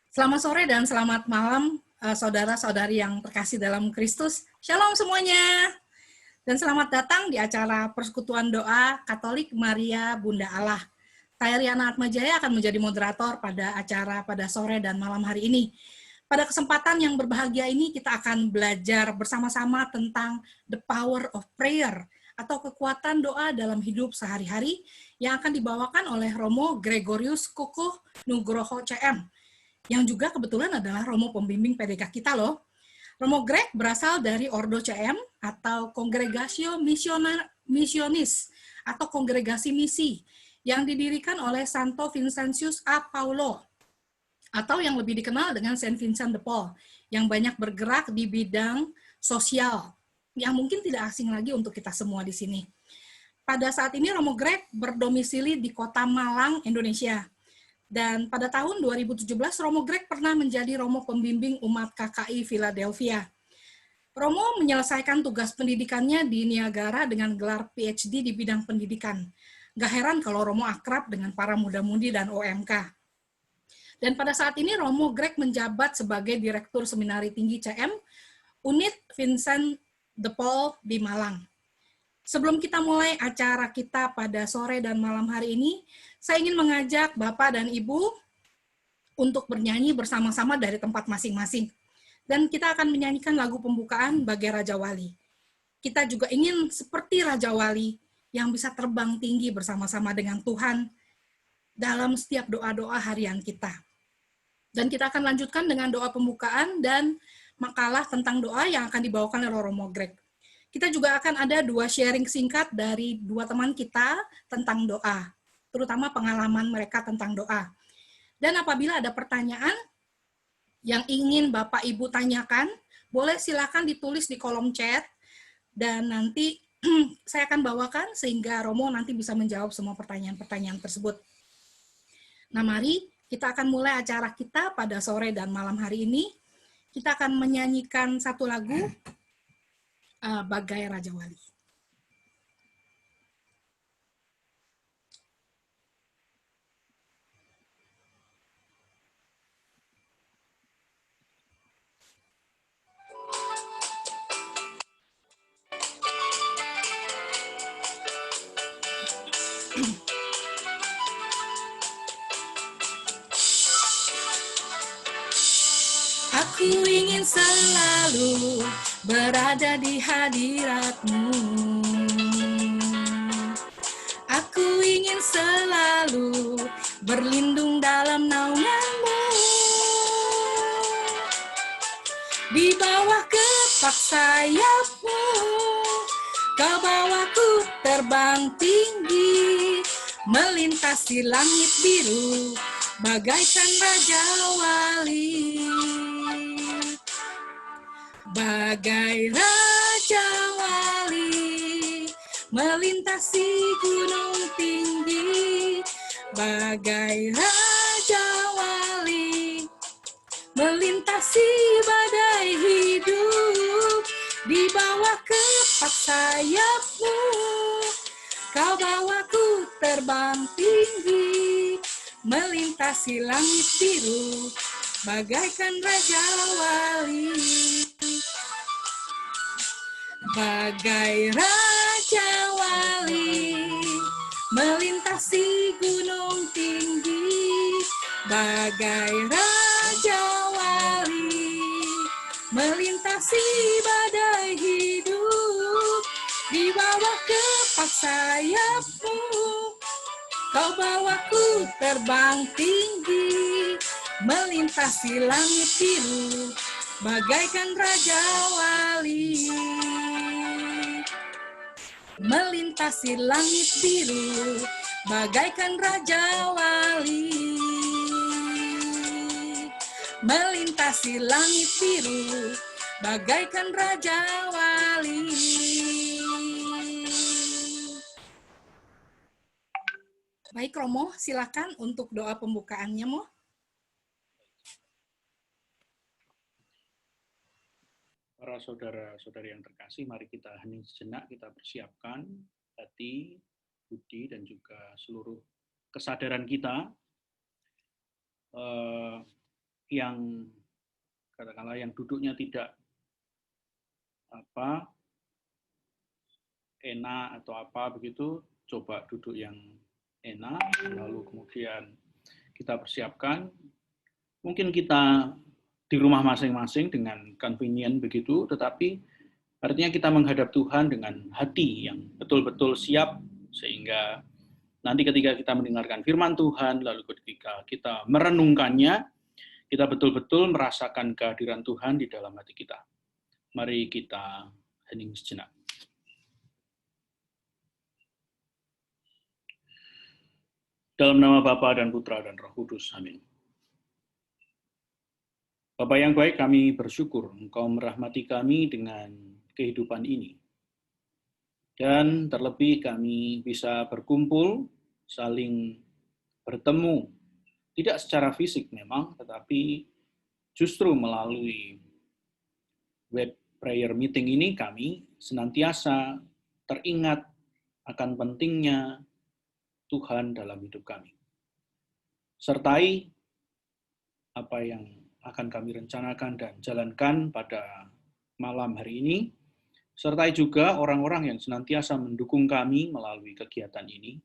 Selamat sore dan selamat malam, saudara-saudari yang terkasih dalam Kristus. Shalom semuanya. Dan selamat datang di acara Persekutuan Doa Katolik Maria Bunda Allah. Saya Riana Atmajaya akan menjadi moderator pada acara pada sore dan malam hari ini. Pada kesempatan yang berbahagia ini kita akan belajar bersama-sama tentang the power of prayer atau kekuatan doa dalam hidup sehari-hari yang akan dibawakan oleh Romo Gregorius Kukuh Nugroho CM, yang juga kebetulan adalah Romo pembimbing PDK kita loh. Romo Greg berasal dari Ordo CM atau Congregatio Missionis atau Kongregasi Misi yang didirikan oleh Santo Vincentius A. Paulo atau yang lebih dikenal dengan Saint Vincent de Paul yang banyak bergerak di bidang sosial yang mungkin tidak asing lagi untuk kita semua di sini. Pada saat ini Romo Greg berdomisili di Kota Malang, Indonesia. Dan pada tahun 2017, Romo Greg pernah menjadi Romo pembimbing umat KKI Philadelphia. Romo menyelesaikan tugas pendidikannya di Niagara dengan gelar PhD di bidang pendidikan. Gak heran kalau Romo akrab dengan para muda-mudi dan OMK. Dan pada saat ini Romo Greg menjabat sebagai Direktur Seminari Tinggi CM, Unit Vincent de Paul di Malang. Sebelum kita mulai acara kita pada sore dan malam hari ini, saya ingin mengajak Bapak dan Ibu untuk bernyanyi bersama-sama dari tempat masing-masing. Dan kita akan menyanyikan lagu pembukaan Bagai Raja Wali. Kita juga ingin seperti Raja Wali yang bisa terbang tinggi bersama-sama dengan Tuhan dalam setiap doa-doa harian kita. Dan kita akan lanjutkan dengan doa pembukaan dan makalah tentang doa yang akan dibawakan oleh Romo Greg. Kita juga akan ada 2 sharing singkat dari 2 teman kita tentang doa, terutama pengalaman mereka tentang doa. Dan apabila ada pertanyaan yang ingin Bapak Ibu tanyakan, boleh silakan ditulis di kolom chat, dan nanti saya akan bawakan sehingga Romo nanti bisa menjawab semua pertanyaan-pertanyaan tersebut. Nah, mari kita akan mulai acara kita pada sore dan malam hari ini. Kita akan menyanyikan satu lagu, Bagai Raja Wali. Aku ingin selalu berada di hadirat-Mu. Aku ingin selalu berlindung dalam naungan-Mu. Di bawah kepak sayap-Mu, Kau bawaku terbang tinggi, melintasi langit biru, bagaikan Raja Wali. Bagai Raja Wali, melintasi gunung tinggi, bagai Raja Wali, melintasi badai hidup. Di bawah kepak sayap-Mu, Kau bawaku terbang tinggi, melintasi langit biru, bagaikan Raja Wali. Bagai Raja Wali, melintasi gunung tinggi, bagai Raja Wali, melintasi badai hidup. Di bawah kepak sayap-Mu, Kau bawaku terbang tinggi, melintasi langit biru, bagaikan Raja Wali. Melintasi langit biru, bagaikan Raja Wali. Melintasi langit biru, bagaikan Raja Wali. Baik Romo, silakan untuk doa pembukaannya, Mo. Para saudara-saudari yang terkasih, mari kita hening sejenak, kita persiapkan hati, budi, dan juga seluruh kesadaran kita yang katakanlah yang duduknya tidak enak atau apa begitu, coba duduk yang enak, lalu kemudian kita persiapkan. Mungkin kita di rumah masing-masing dengan convenient begitu, tetapi artinya kita menghadap Tuhan dengan hati yang betul-betul siap, sehingga nanti ketika kita mendengarkan firman Tuhan, lalu ketika kita merenungkannya, kita betul-betul merasakan kehadiran Tuhan di dalam hati kita. Mari kita hening sejenak. Dalam nama Bapa dan Putra dan Roh Kudus. Amin. Bapa yang baik, kami bersyukur Engkau merahmati kami dengan kehidupan ini. Dan terlebih kami bisa berkumpul, saling bertemu, tidak secara fisik memang, tetapi justru melalui web prayer meeting ini kami senantiasa teringat akan pentingnya Tuhan dalam hidup kami. Sertai apa yang akan kami rencanakan dan jalankan pada malam hari ini, sertai juga orang-orang yang senantiasa mendukung kami melalui kegiatan ini.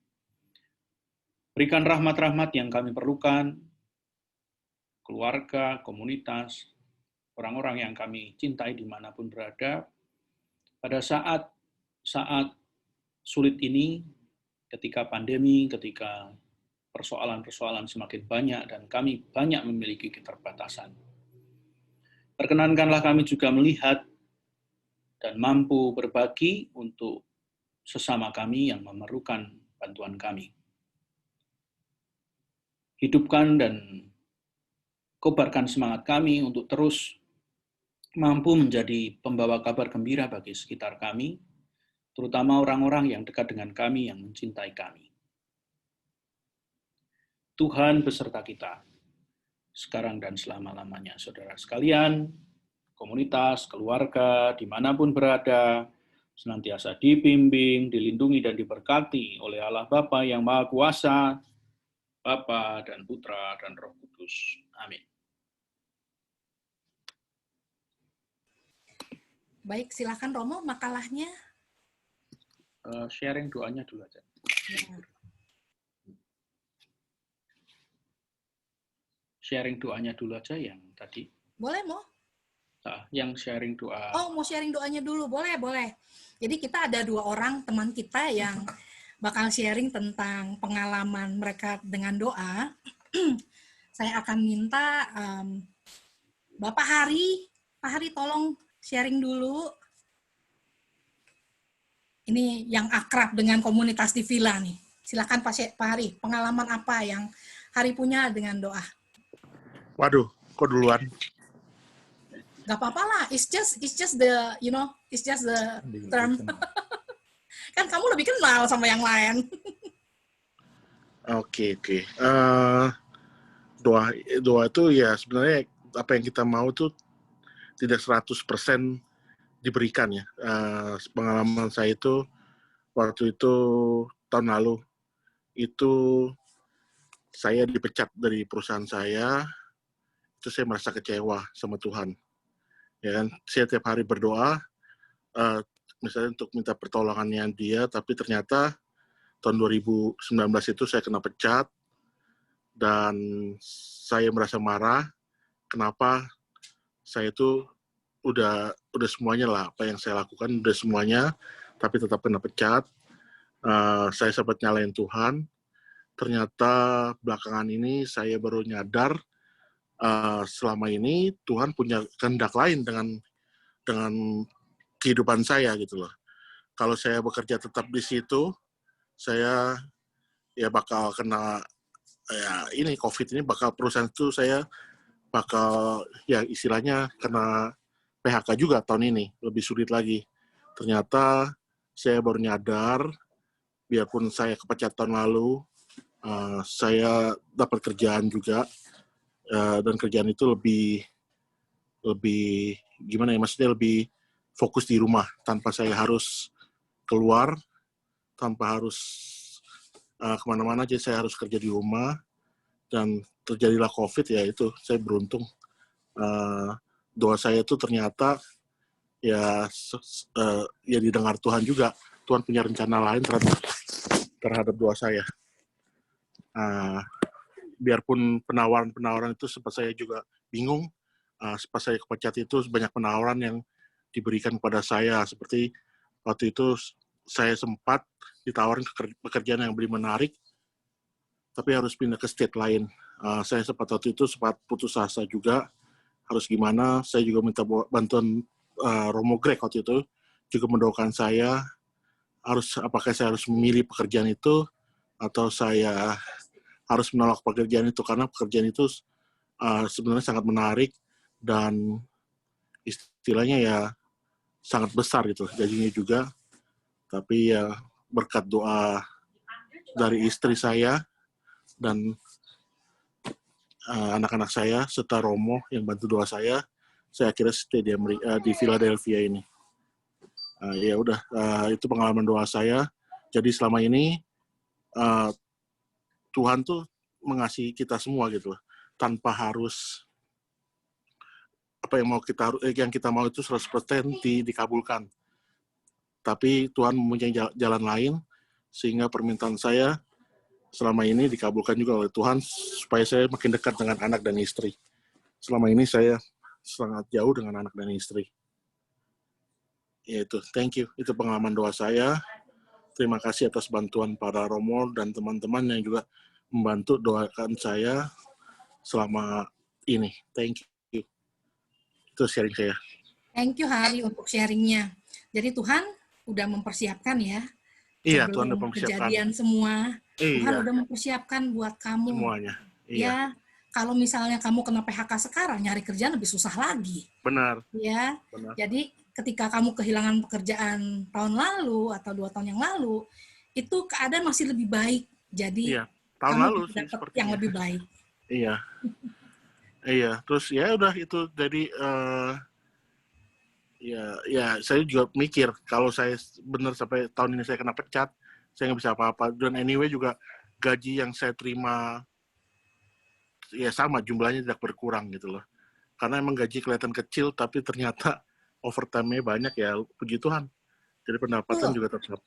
Berikan rahmat-rahmat yang kami perlukan, keluarga, komunitas, orang-orang yang kami cintai dimanapun berada, pada saat sulit ini, ketika pandemi, ketika persoalan-persoalan semakin banyak dan kami banyak memiliki keterbatasan. Perkenankanlah kami juga melihat dan mampu berbagi untuk sesama kami yang memerlukan bantuan kami. Hidupkan dan kobarkan semangat kami untuk terus mampu menjadi pembawa kabar gembira bagi sekitar kami, terutama orang-orang yang dekat dengan kami yang mencintai kami. Tuhan beserta kita, sekarang dan selama-lamanya. Saudara sekalian, komunitas, keluarga, dimanapun berada, senantiasa dibimbing, dilindungi, dan diberkati oleh Allah Bapa yang Maha Kuasa, Bapa dan Putra dan Roh Kudus. Amin. Baik, silakan Romo, makalahnya. Sharing doanya dulu aja. Ya. Sharing doanya dulu aja yang tadi. Boleh, Mo? Nah, yang sharing doa. Oh, mau sharing doanya dulu. Boleh, boleh. Jadi kita ada 2 orang teman kita yang bakal sharing tentang pengalaman mereka dengan doa. Saya akan minta Bapak Hari. Pak Hari tolong sharing dulu. Ini yang akrab dengan komunitas di Villa nih. Silakan Pak Hari, pengalaman apa yang Hari punya dengan doa? Waduh, kok duluan? Gak apa-apa lah, it's just the, it's just the term. Kan kamu lebih kenal sama yang lain. Oke. Doa itu ya sebenarnya apa yang kita mau tuh tidak 100% diberikan ya. Pengalaman saya itu waktu itu tahun lalu itu saya dipecat dari perusahaan saya. Itu saya merasa kecewa sama Tuhan. Ya kan, saya tiap hari berdoa, misalnya untuk minta pertolongannya Dia, tapi ternyata tahun 2019 itu saya kena pecat dan saya merasa marah. Kenapa saya itu udah semuanya lah, apa yang saya lakukan udah semuanya, tapi tetap kena pecat. Saya sempat nyalain Tuhan. Ternyata belakangan ini saya baru nyadar selama ini Tuhan punya kehendak lain dengan kehidupan saya gitu loh. Kalau saya bekerja tetap di situ, saya ya bakal kena ini COVID ini, bakal perusahaan itu saya bakal ya istilahnya kena PHK juga tahun ini, lebih sulit lagi. Ternyata saya baru nyadar, biarpun saya kepecat tahun lalu, saya dapat kerjaan juga. Dan kerjaan itu lebih gimana ya, maksudnya lebih fokus di rumah tanpa saya harus keluar, tanpa harus kemana-mana aja, saya harus kerja di rumah. dan terjadilah COVID, ya itu saya beruntung. Doa saya itu ternyata ya didengar Tuhan juga. Tuhan punya rencana lain terhadap doa saya. Biarpun penawaran itu sempat saya juga bingung, pas saya kepecat itu banyak penawaran yang diberikan kepada saya, seperti waktu itu saya sempat ditawarin pekerjaan yang lebih menarik, tapi harus pindah ke state lain. Saya waktu itu sempat putus asa juga, harus gimana. Saya juga minta bantuan Romo Greg waktu itu, juga mendoakan saya, apakah saya harus memilih pekerjaan itu, atau saya harus menolak pekerjaan itu, karena pekerjaan itu sebenarnya sangat menarik, dan istilahnya ya sangat besar gitu, gajinya juga. Tapi ya berkat doa dari istri saya dan anak-anak saya serta Romo yang bantu doa saya akhirnya stay di Philadelphia ini. Ya udah, itu pengalaman doa saya. Jadi selama ini Tuhan tuh mengasihi kita semua gitu, tanpa harus apa yang kita mau itu 100% dikabulkan. Tapi Tuhan mempunyai jalan lain, sehingga permintaan saya selama ini dikabulkan juga oleh Tuhan, supaya saya makin dekat dengan anak dan istri. Selama ini saya sangat jauh dengan anak dan istri. Ya itu, thank you. Itu pengalaman doa saya. Terima kasih atas bantuan para Romo dan teman-teman yang juga membantu doakan saya selama ini. Thank you. Itu sharing saya. Thank you Hari untuk sharingnya. Jadi Tuhan udah mempersiapkan ya. Iya, Tuhan udah Sebelum mempersiapkan. kejadian semua, Tuhan Iya. udah mempersiapkan buat kamu. Semuanya. Iya. Ya, kalau misalnya kamu kena PHK sekarang, nyari kerjaan lebih susah lagi. Benar. Ya, Benar. jadi ketika kamu kehilangan pekerjaan tahun lalu atau 2 tahun yang lalu, itu keadaan masih lebih baik. Jadi iya, tahun kamu lalu dapat yang lebih baik. Iya. Iya, terus ya udah itu. Jadi ya saya juga mikir kalau saya benar sampai tahun ini saya kena pecat, saya nggak bisa apa-apa. Dan anyway juga gaji yang saya terima ya sama, jumlahnya tidak berkurang gitu loh. Karena emang gaji kelihatan kecil, tapi ternyata overtime-nya banyak, ya puji Tuhan. Jadi pendapatan juga tetap.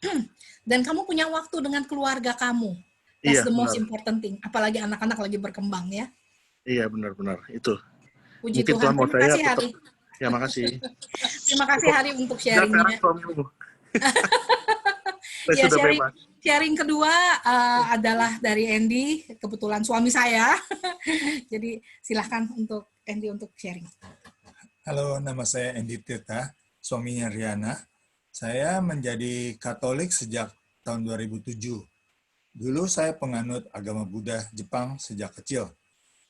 Dan kamu punya waktu dengan keluarga kamu. That's the most important thing. Apalagi anak-anak lagi berkembang ya. Iya, benar-benar itu. Puji Mungkin Tuhan. mau Terima kasih saya Hari. Ya, makasih. Terima kasih Hari untuk sharingnya. Ya, sharing kedua adalah dari Andy, kebetulan suami saya. Jadi silahkan untuk Andy untuk sharing. Halo, nama saya Andy Tirta, suaminya Riana. Saya menjadi Katolik sejak tahun 2007. Dulu saya penganut agama Buddha Jepang sejak kecil.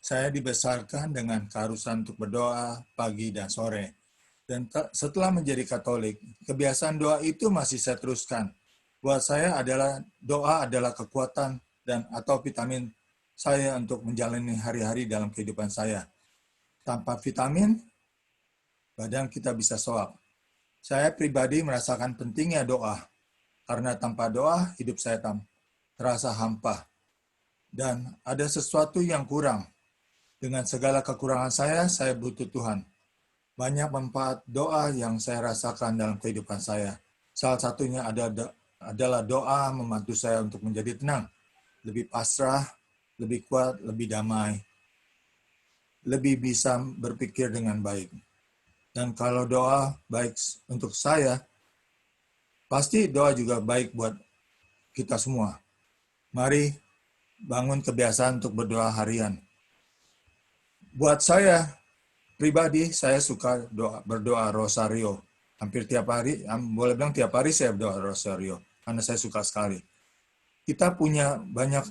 Saya dibesarkan dengan keharusan untuk berdoa pagi dan sore. Dan setelah menjadi Katolik, kebiasaan doa itu masih saya teruskan. Buat saya doa adalah kekuatan atau vitamin saya untuk menjalani hari-hari dalam kehidupan saya. Tanpa vitamin, badan kita bisa soak. Saya pribadi merasakan pentingnya doa, karena tanpa doa hidup saya terasa hampa. Dan ada sesuatu yang kurang. Dengan segala kekurangan saya butuh Tuhan. Banyak manfaat doa yang saya rasakan dalam kehidupan saya. Salah satunya adalah doa membantu saya untuk menjadi tenang, lebih pasrah, lebih kuat, lebih damai, lebih bisa berpikir dengan baik. Dan kalau doa baik untuk saya, pasti doa juga baik buat kita semua. Mari bangun kebiasaan untuk berdoa harian. Buat saya pribadi, saya suka berdoa rosario. Hampir tiap hari, boleh bilang tiap hari saya berdoa rosario, karena saya suka sekali. Kita punya banyak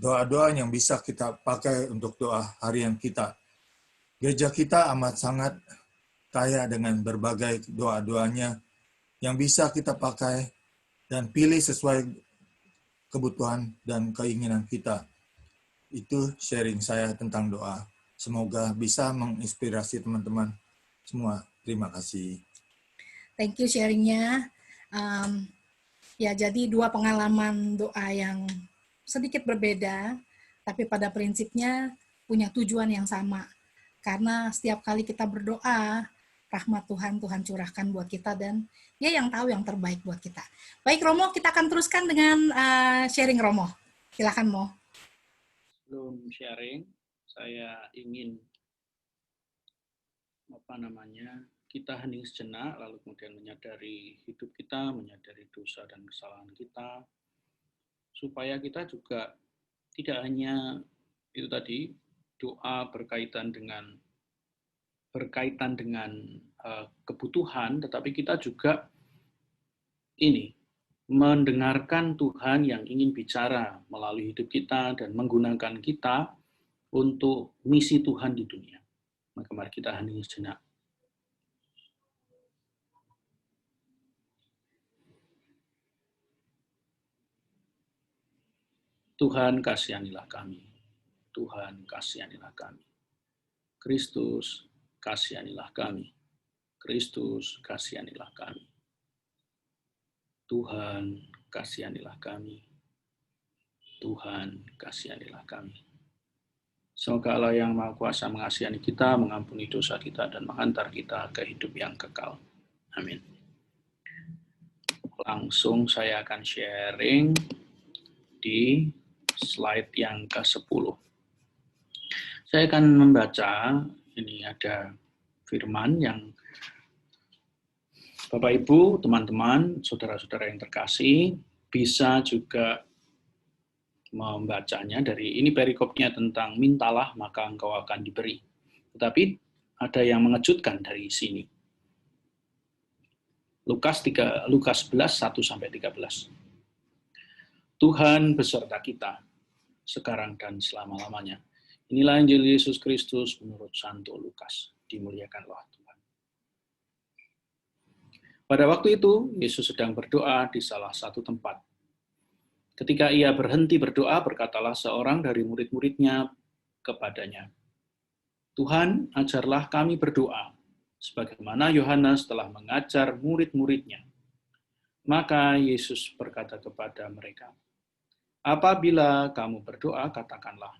doa-doa yang bisa kita pakai untuk doa harian kita. Gereja kita amat sangat kaya dengan berbagai doa-doanya yang bisa kita pakai dan pilih sesuai kebutuhan dan keinginan kita. Itu sharing saya tentang doa. Semoga bisa menginspirasi teman-teman semua. Terima kasih. Thank you sharingnya. Ya, jadi 2 pengalaman doa yang sedikit berbeda, tapi pada prinsipnya punya tujuan yang sama. Karena setiap kali kita berdoa, rahmat Tuhan curahkan buat kita, dan Dia yang tahu yang terbaik buat kita. Baik Romo, kita akan teruskan dengan sharing Romo. Silakan Mo. Sebelum sharing, saya ingin kita hening sejenak, lalu kemudian menyadari hidup kita, menyadari dosa dan kesalahan kita, supaya kita juga tidak hanya itu tadi doa berkaitan dengan kebutuhan, tetapi kita juga mendengarkan Tuhan yang ingin bicara melalui hidup kita dan menggunakan kita untuk misi Tuhan di dunia. Maka mari kita hening sejenak. Tuhan, kasihanilah kami. Tuhan, kasihanilah kami. Kristus, kasihanilah kami. Kristus, kasihanilah kami. Tuhan, kasihanilah kami. Tuhan, kasihanilah kami. Semoga Allah yang Maha Kuasa mengasihani kita, mengampuni dosa kita, dan menghantar kita ke hidup yang kekal. Amin. Langsung saya akan sharing di slide yang ke-10. Saya akan membaca, ini ada firman yang Bapak Ibu, teman-teman, saudara-saudara yang terkasih, bisa juga membacanya dari ini perikopnya tentang mintalah maka engkau akan diberi. Tetapi ada yang mengejutkan dari sini. Lukas 11, 1-13. Tuhan beserta kita, sekarang dan selama-lamanya. Inilah Injil Yesus Kristus menurut Santo Lukas. Dimuliakanlah Tuhan. Pada waktu itu, Yesus sedang berdoa di salah satu tempat. Ketika ia berhenti berdoa, berkatalah seorang dari murid-muridnya kepadanya, Tuhan, ajarlah kami berdoa, sebagaimana Yohanes telah mengajar murid-muridnya. Maka Yesus berkata kepada mereka, apabila kamu berdoa, katakanlah,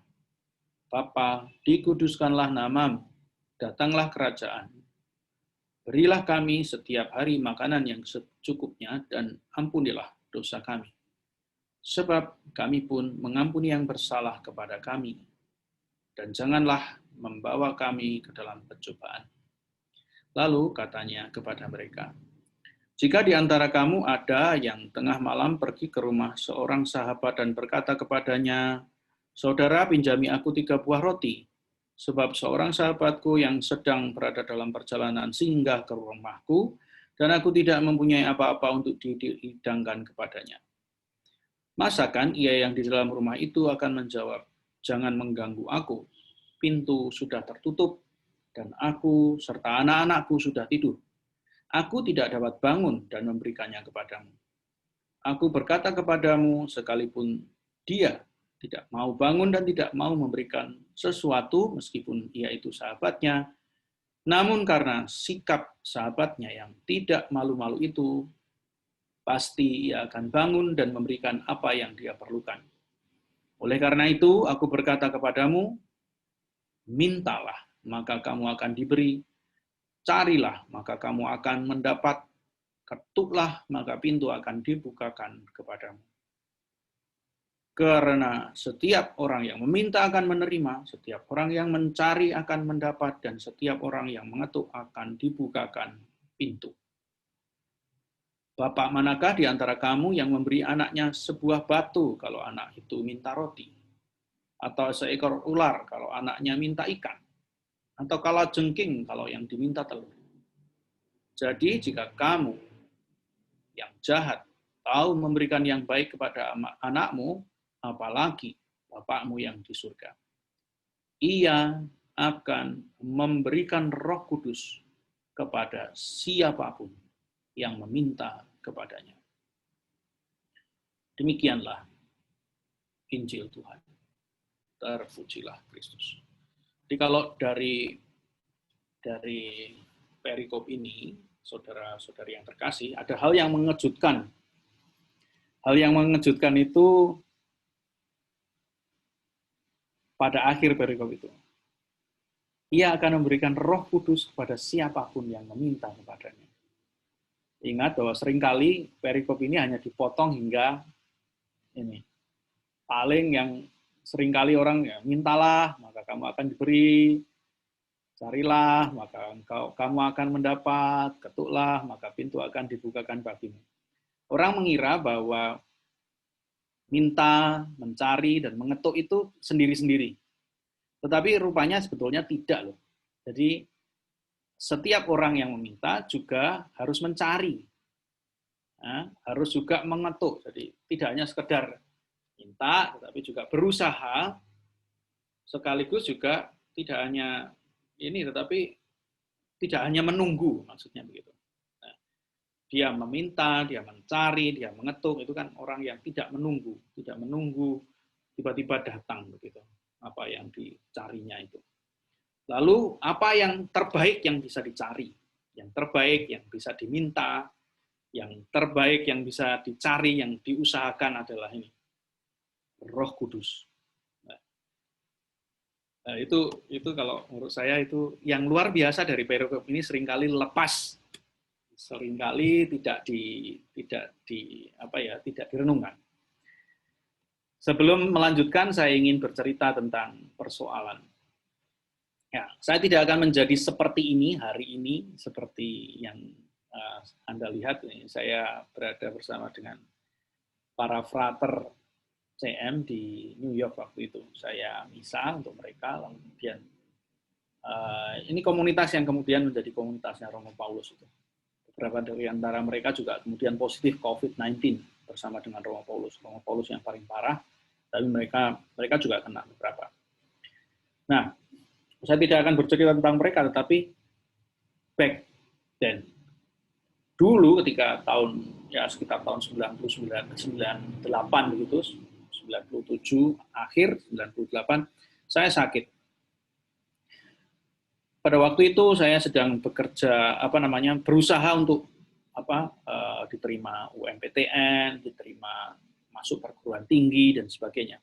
Bapa, dikuduskanlah namamu, datanglah kerajaan. Berilah kami setiap hari makanan yang secukupnya, dan ampunilah dosa kami. Sebab kami pun mengampuni yang bersalah kepada kami. Dan janganlah membawa kami ke dalam pencobaan. Lalu katanya kepada mereka, jika di antara kamu ada yang tengah malam pergi ke rumah seorang sahabat dan berkata kepadanya, Saudara, pinjami aku 3 buah roti, sebab seorang sahabatku yang sedang berada dalam perjalanan singgah ke rumahku, dan aku tidak mempunyai apa-apa untuk dihidangkan kepadanya. Masakan ia yang di dalam rumah itu akan menjawab, jangan mengganggu aku, pintu sudah tertutup, dan aku serta anak-anakku sudah tidur. Aku tidak dapat bangun dan memberikannya kepadamu. Aku berkata kepadamu, sekalipun dia tidak mau bangun dan tidak mau memberikan sesuatu, meskipun ia itu sahabatnya, namun karena sikap sahabatnya yang tidak malu-malu itu, pasti ia akan bangun dan memberikan apa yang dia perlukan. Oleh karena itu, aku berkata kepadamu, mintalah, maka kamu akan diberi, carilah, maka kamu akan mendapat, ketuklah, maka pintu akan dibukakan kepadamu. Karena setiap orang yang meminta akan menerima, setiap orang yang mencari akan mendapat, dan setiap orang yang mengetuk akan dibukakan pintu. Bapak manakah di antara kamu yang memberi anaknya sebuah batu kalau anak itu minta roti? Atau seekor ular kalau anaknya minta ikan? Atau kalajengking kalau yang diminta telur? Jadi jika kamu yang jahat tahu memberikan yang baik kepada anakmu, apalagi Bapakmu yang di surga. Ia akan memberikan Roh Kudus kepada siapapun yang meminta kepadanya. Demikianlah Injil Tuhan. Terpujilah Kristus. Jadi kalau dari perikop ini, saudara-saudari yang terkasih, ada hal yang mengejutkan. Hal yang mengejutkan itu pada akhir perikop itu. Ia akan memberikan Roh Kudus kepada siapapun yang meminta kepadanya. Ingat bahwa seringkali perikop ini hanya dipotong hingga ini. Paling yang seringkali orang ya, mintalah, maka kamu akan diberi, carilah, maka kamu akan mendapat, ketuklah, maka pintu akan dibukakan bagimu. Orang mengira bahwa minta, mencari, dan mengetuk itu sendiri-sendiri. Tetapi rupanya sebetulnya tidak loh. Jadi setiap orang yang meminta juga harus mencari, harus juga mengetuk. Jadi tidak hanya sekedar minta, tetapi juga berusaha, sekaligus juga tidak hanya ini, tetapi tidak hanya menunggu, maksudnya begitu. Nah, dia meminta, dia mencari, dia mengetuk, itu kan orang yang tidak menunggu tiba-tiba datang begitu. Apa yang dicarinya itu. Lalu apa yang terbaik yang bisa dicari, yang terbaik yang bisa diminta, yang terbaik yang bisa dicari, yang diusahakan adalah ini, Roh Kudus. Nah, itu kalau menurut saya itu yang luar biasa dari perikop ini, seringkali lepas, seringkali tidak direnungkan. Sebelum melanjutkan, saya ingin bercerita tentang persoalan. Ya, saya tidak akan menjadi seperti ini hari ini, seperti yang Anda lihat. Saya berada bersama dengan para frater CM di New York waktu itu. Saya misa untuk mereka, lalu kemudian ini komunitas yang kemudian menjadi komunitasnya Romo Paulus itu. Beberapa dari antara mereka juga kemudian positif COVID-19 bersama dengan Romo Paulus yang paling parah, tapi mereka juga kena beberapa. Nah, saya tidak akan bercerita tentang mereka, tetapi back then, dulu ketika sekitar tahun 98 begitu, 97 akhir 98, saya sakit. Pada waktu itu saya sedang bekerja berusaha untuk diterima UMPTN, diterima masuk perguruan tinggi dan sebagainya.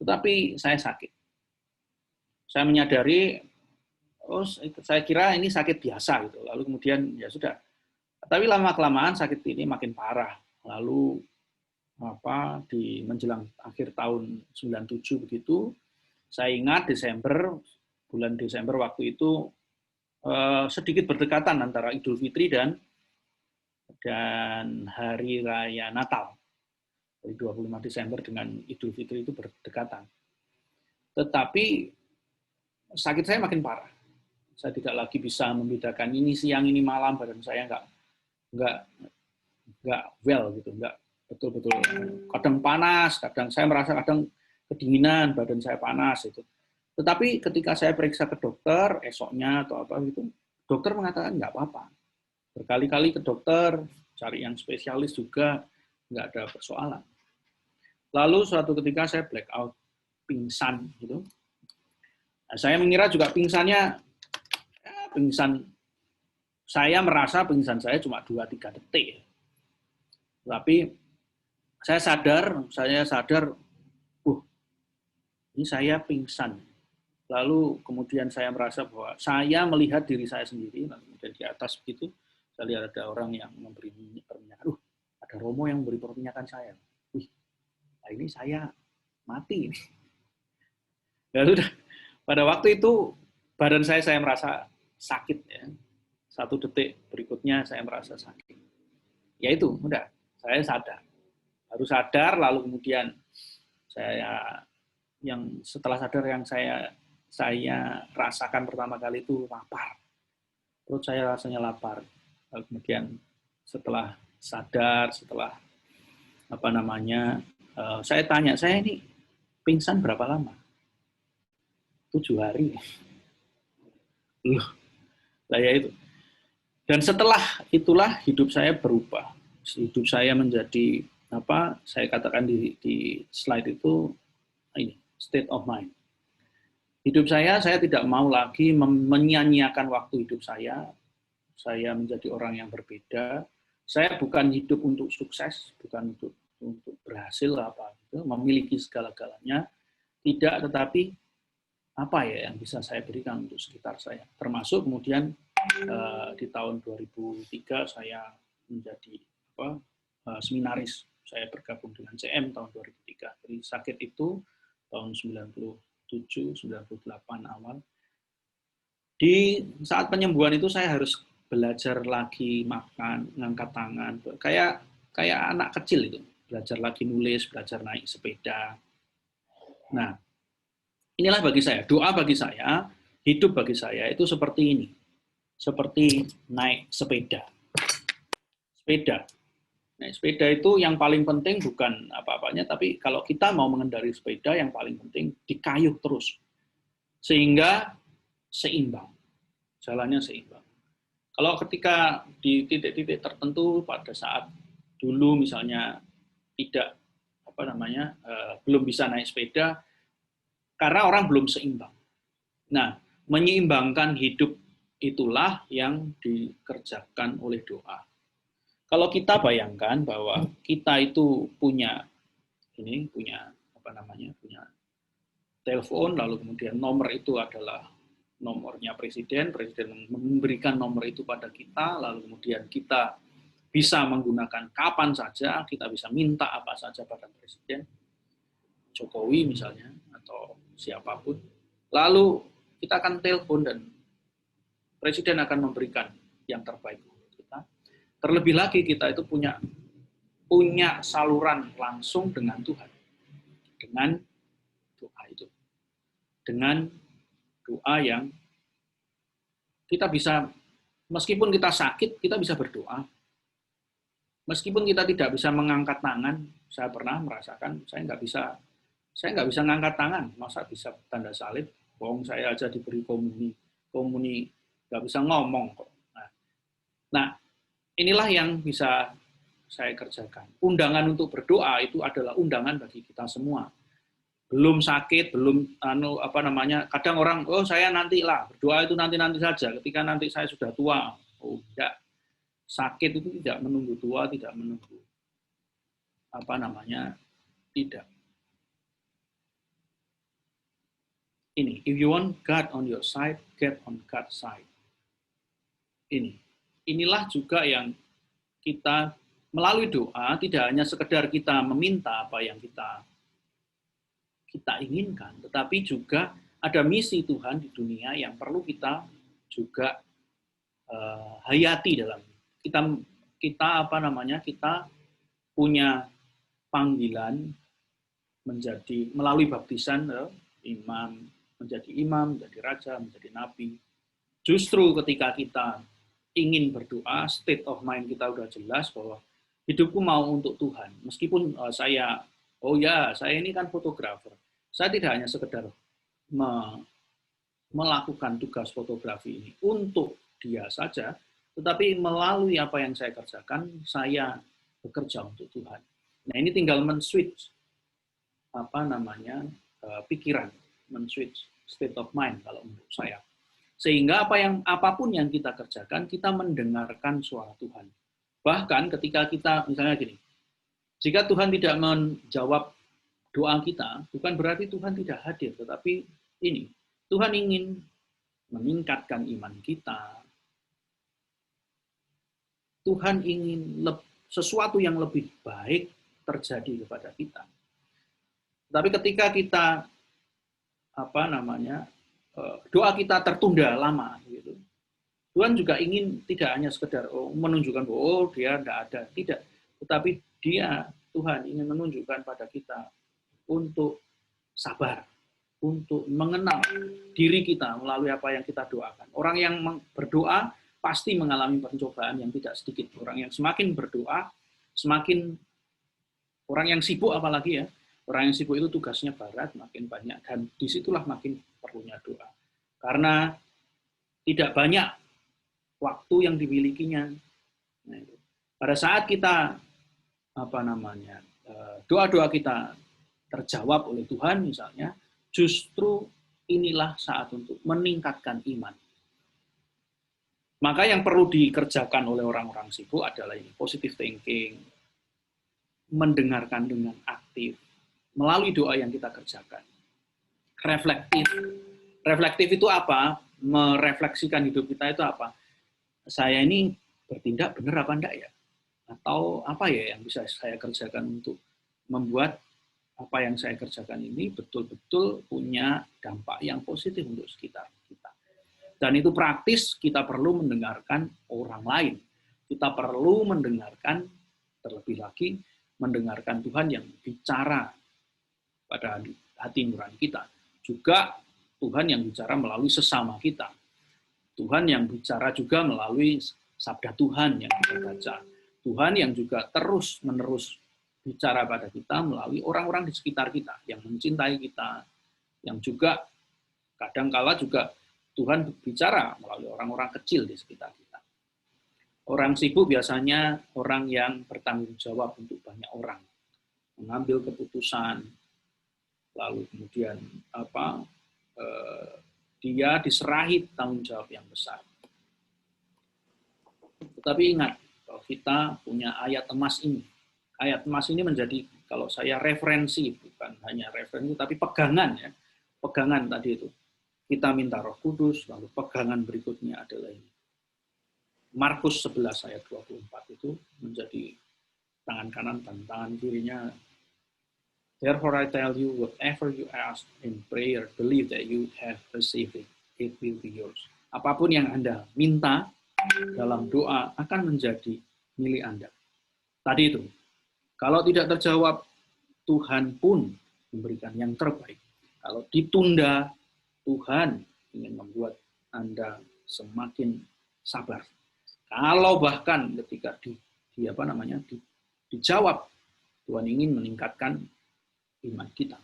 Tetapi saya sakit. Saya menyadari, saya kira ini sakit biasa gitu. Lalu kemudian ya sudah. Tapi lama-kelamaan sakit ini makin parah. Lalu di menjelang akhir tahun 97 begitu, saya ingat bulan Desember waktu itu sedikit berdekatan antara Idul Fitri dan Hari Raya Natal. Dari 25 Desember dengan Idul Fitri itu berdekatan. Tetapi sakit saya makin parah. Saya tidak lagi bisa membedakan ini siang, ini malam, badan saya nggak well gitu, nggak betul-betul. Kadang panas, saya merasa kadang kedinginan, badan saya panas itu. Tetapi ketika saya periksa ke dokter esoknya atau apa gitu, dokter mengatakan nggak apa-apa. Berkali-kali ke dokter, cari yang spesialis juga nggak ada persoalan. Lalu suatu ketika saya blackout, pingsan gitu. Nah, saya mengira juga saya merasa pingsan saya cuma 2-3 detik. Tapi saya sadar, ini saya pingsan. Lalu kemudian saya merasa bahwa saya melihat diri saya sendiri, lalu kemudian di atas begitu, saya lihat ada orang yang memberi perminyakan. Ada Romo yang memberi perminyakan saya. Nah, ini saya mati. Ya sudah, pada waktu itu badan saya merasa sakit ya. 1 detik berikutnya saya merasa sakit. Ya itu, udah, saya sadar. Baru sadar, lalu kemudian setelah sadar yang saya rasakan pertama kali itu lapar. Perut saya rasanya lapar. Lalu kemudian setelah sadar, saya tanya, saya ini pingsan berapa lama? 7 hari. Loh, ya itu. Dan setelah itulah hidup saya berubah. Hidup saya menjadi saya katakan di slide itu ini, state of mind. Hidup saya tidak mau lagi menyia-nyiakan waktu hidup saya. Saya menjadi orang yang berbeda. Saya bukan hidup untuk sukses, bukan untuk berhasil memiliki segala-galanya. Tidak, tetapi apa ya yang bisa saya berikan untuk sekitar saya. Termasuk kemudian di tahun 2003 saya menjadi seminaris. Saya bergabung dengan CM tahun 2003. Jadi sakit itu tahun 97, 98 awal. Di saat penyembuhan itu saya harus belajar lagi makan, ngangkat tangan, kayak anak kecil itu, belajar lagi nulis, belajar naik sepeda. Nah, inilah bagi saya, doa bagi saya, hidup bagi saya itu seperti ini. Seperti naik sepeda. Sepeda. Naik sepeda itu yang paling penting bukan apa-apanya, tapi kalau kita mau mengendarai sepeda, yang paling penting dikayuh terus. Sehingga seimbang. Jalannya seimbang. Kalau ketika di titik-titik tertentu pada saat dulu misalnya tidak belum bisa naik sepeda, karena orang belum seimbang. Nah, menyeimbangkan hidup itulah yang dikerjakan oleh doa. Kalau kita bayangkan bahwa kita itu punya telepon, lalu kemudian nomor itu adalah nomornya presiden memberikan nomor itu pada kita, lalu kemudian kita bisa menggunakan kapan saja, kita bisa minta apa saja pada presiden, Jokowi misalnya, atau siapapun. Lalu kita akan telepon dan presiden akan memberikan yang terbaik untuk kita. Terlebih lagi kita itu punya saluran langsung dengan Tuhan. Dengan doa itu. Dengan doa yang kita bisa, meskipun kita sakit, kita bisa berdoa. Meskipun kita tidak bisa mengangkat tangan, saya pernah merasakan saya nggak bisa ngangkat tangan, masa bisa tanda salib? Bohong, saya aja diberi komuni nggak bisa ngomong kok. Nah, inilah yang bisa saya kerjakan. Undangan untuk berdoa itu adalah undangan bagi kita semua. Belum sakit, belum kadang orang, saya nantilah, berdoa itu nanti saja, ketika nanti saya sudah tua. Oh, tidak. Sakit itu tidak menunggu tua, tidak menunggu tidak. Ini, if you want God on your side, get on God's side. Inilah juga yang kita melalui doa, tidak hanya sekedar kita meminta apa yang kita inginkan, tetapi juga ada misi Tuhan di dunia yang perlu kita juga hayati dalam kita punya panggilan melalui baptisan menjadi imam, menjadi raja, menjadi nabi. Justru ketika kita ingin berdoa, state of mind kita udah jelas bahwa hidupku mau untuk Tuhan. Meskipun saya ini kan fotografer. Saya tidak hanya sekedar melakukan tugas fotografi ini untuk dia saja, tetapi melalui apa yang saya kerjakan, saya bekerja untuk Tuhan. Nah, ini tinggal men-switch pikiran, men-switch state of mind kalau menurut saya. Sehingga apapun yang kita kerjakan, kita mendengarkan suara Tuhan. Bahkan ketika kita, misalnya gini, jika Tuhan tidak menjawab doa kita, bukan berarti Tuhan tidak hadir, tetapi Tuhan ingin meningkatkan iman kita. Tuhan ingin sesuatu yang lebih baik terjadi kepada kita. Tapi ketika kita doa kita tertunda lama, gitu, Tuhan juga ingin tidak hanya sekedar menunjukkan bahwa dia tidak ada, tidak, tetapi Tuhan ingin menunjukkan pada kita untuk sabar, untuk mengenal diri kita melalui apa yang kita doakan. Orang yang berdoa pasti mengalami pencobaan yang tidak sedikit. Orang yang semakin berdoa, orang yang sibuk apalagi ya, orang yang sibuk itu tugasnya berat, makin banyak, dan disitulah makin perlunya doa. Karena tidak banyak waktu yang dimilikinya. Nah, pada saat kita doa-doa kita terjawab oleh Tuhan misalnya, justru inilah saat untuk meningkatkan iman. Maka yang perlu dikerjakan oleh orang-orang sibuk adalah ini, positive thinking, mendengarkan dengan aktif, melalui doa yang kita kerjakan, reflektif, reflektif itu apa? Merefleksikan hidup kita itu apa? Saya ini bertindak benar apa enggak ya? Atau apa ya yang bisa saya kerjakan untuk membuat apa yang saya kerjakan ini betul-betul punya dampak yang positif untuk sekitar kita. Dan itu praktis, kita perlu mendengarkan orang lain. Kita perlu mendengarkan, terlebih lagi, mendengarkan Tuhan yang bicara pada hati nurani kita. Juga Tuhan yang bicara melalui sesama kita. Tuhan yang bicara juga melalui sabda Tuhan yang kita baca. Tuhan yang juga terus-menerus bicara pada kita melalui orang-orang di sekitar kita, yang mencintai kita, yang juga kadangkala juga Tuhan bicara melalui orang-orang kecil di sekitar kita. Orang sibuk biasanya orang yang bertanggung jawab untuk banyak orang, mengambil keputusan, lalu kemudian dia diserahi tanggung jawab yang besar. Tetapi ingat, kalau kita punya ayat emas ini, ayat emas ini menjadi, kalau saya referensi, bukan hanya referensi, tapi pegangan ya, pegangan tadi itu. Kita minta Roh Kudus, lalu pegangan berikutnya adalah ini. Markus 11 ayat 24 itu menjadi tangan kanan dan tangan kirinya. Therefore I tell you, whatever you ask in prayer, believe that you have received it, it will be yours. Apapun yang Anda minta dalam doa akan menjadi milik Anda. Tadi itu, kalau tidak terjawab, Tuhan pun memberikan yang terbaik. Kalau ditunda, Tuhan ingin membuat Anda semakin sabar. Kalau bahkan ketika dijawab, Tuhan ingin meningkatkan iman kita.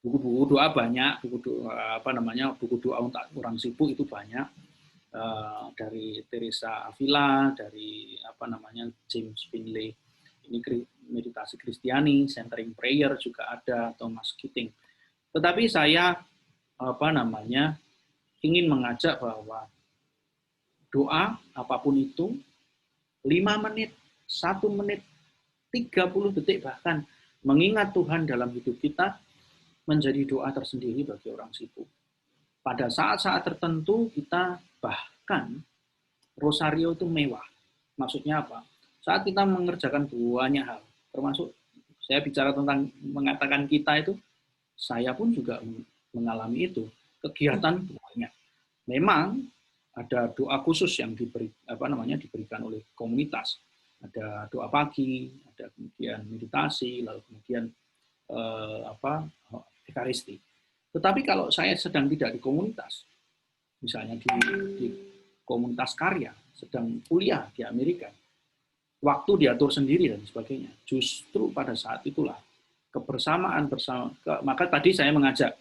Buku-buku doa banyak, buku doa untuk orang sibuk itu banyak, dari Teresa Avila, dari James Finley, ini meditasi Kristiani, centering prayer juga ada, Thomas Keating. Tetapi saya ingin mengajak bahwa doa apapun itu 5 menit, 1 menit, 30 detik bahkan mengingat Tuhan dalam hidup kita menjadi doa tersendiri bagi orang sibuk. Pada saat-saat tertentu kita bahkan rosario itu mewah. Maksudnya apa? Saat kita mengerjakan banyak hal, termasuk saya bicara tentang mengatakan kita itu, saya pun juga mengalami itu, kegiatan banyak. Memang ada doa khusus yang diberikan oleh komunitas. Ada doa pagi, ada kemudian meditasi, lalu kemudian ekaristi. Tetapi kalau saya sedang tidak di komunitas, misalnya di komunitas karya, sedang kuliah di Amerika, waktu diatur sendiri dan sebagainya. Justru pada saat itulah kebersamaan bersama. Maka tadi saya mengajak,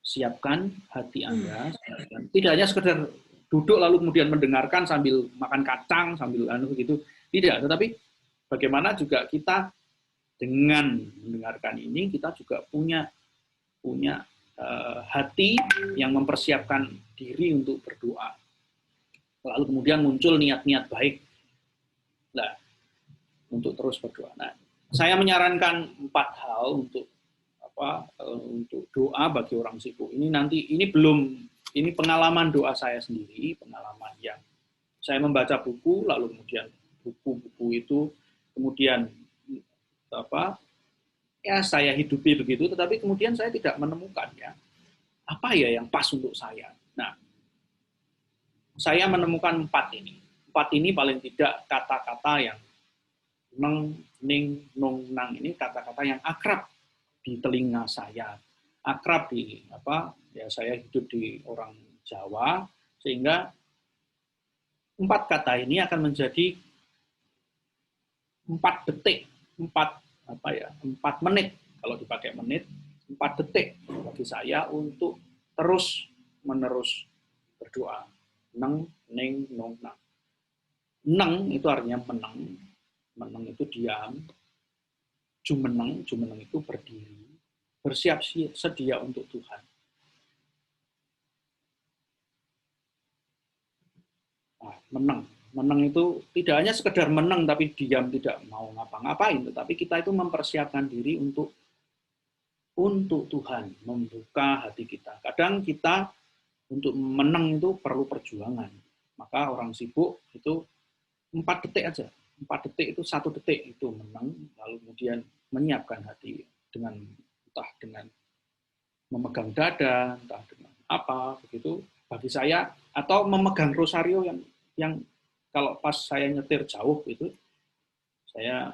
siapkan hati Anda, tidak hanya sekedar duduk lalu kemudian mendengarkan sambil makan kacang, sambil begitu, tidak. Tetapi bagaimana juga kita dengan mendengarkan ini, kita juga punya hati yang mempersiapkan diri untuk berdoa. Lalu kemudian muncul niat-niat baik untuk terus berdoa. Nah, saya menyarankan 4 hal untuk doa bagi orang sibuk. Ini pengalaman doa saya sendiri, pengalaman yang saya membaca buku, lalu kemudian buku-buku itu kemudian saya hidupi begitu, tetapi kemudian saya tidak menemukan apa yang pas untuk saya. Nah, saya menemukan 4 ini. 4 ini paling tidak kata-kata yang neng, ning, nong, nang ini kata-kata yang akrab di telinga saya, akrab di saya hidup di orang Jawa, sehingga 4 kata ini akan menjadi 4 detik, 4 menit, kalau dipakai menit, 4 detik bagi saya untuk terus-menerus berdoa. Neng, ning, nong, nang. Neng itu artinya meneng, meneng itu diam, jumeneng itu berdiri, bersiap sedia untuk Tuhan. Nah, meneng itu tidak hanya sekedar meneng tapi diam tidak mau ngapa-ngapain, tetapi kita itu mempersiapkan diri untuk untuk Tuhan, membuka hati kita. Kadang kita untuk menang itu perlu perjuangan. Maka orang sibuk itu 4 detik aja. 4 detik itu 1 detik itu menang, lalu kemudian menyiapkan hati dengan entah dengan memegang dada, entah dengan apa begitu bagi saya, atau memegang rosario yang kalau pas saya nyetir jauh itu saya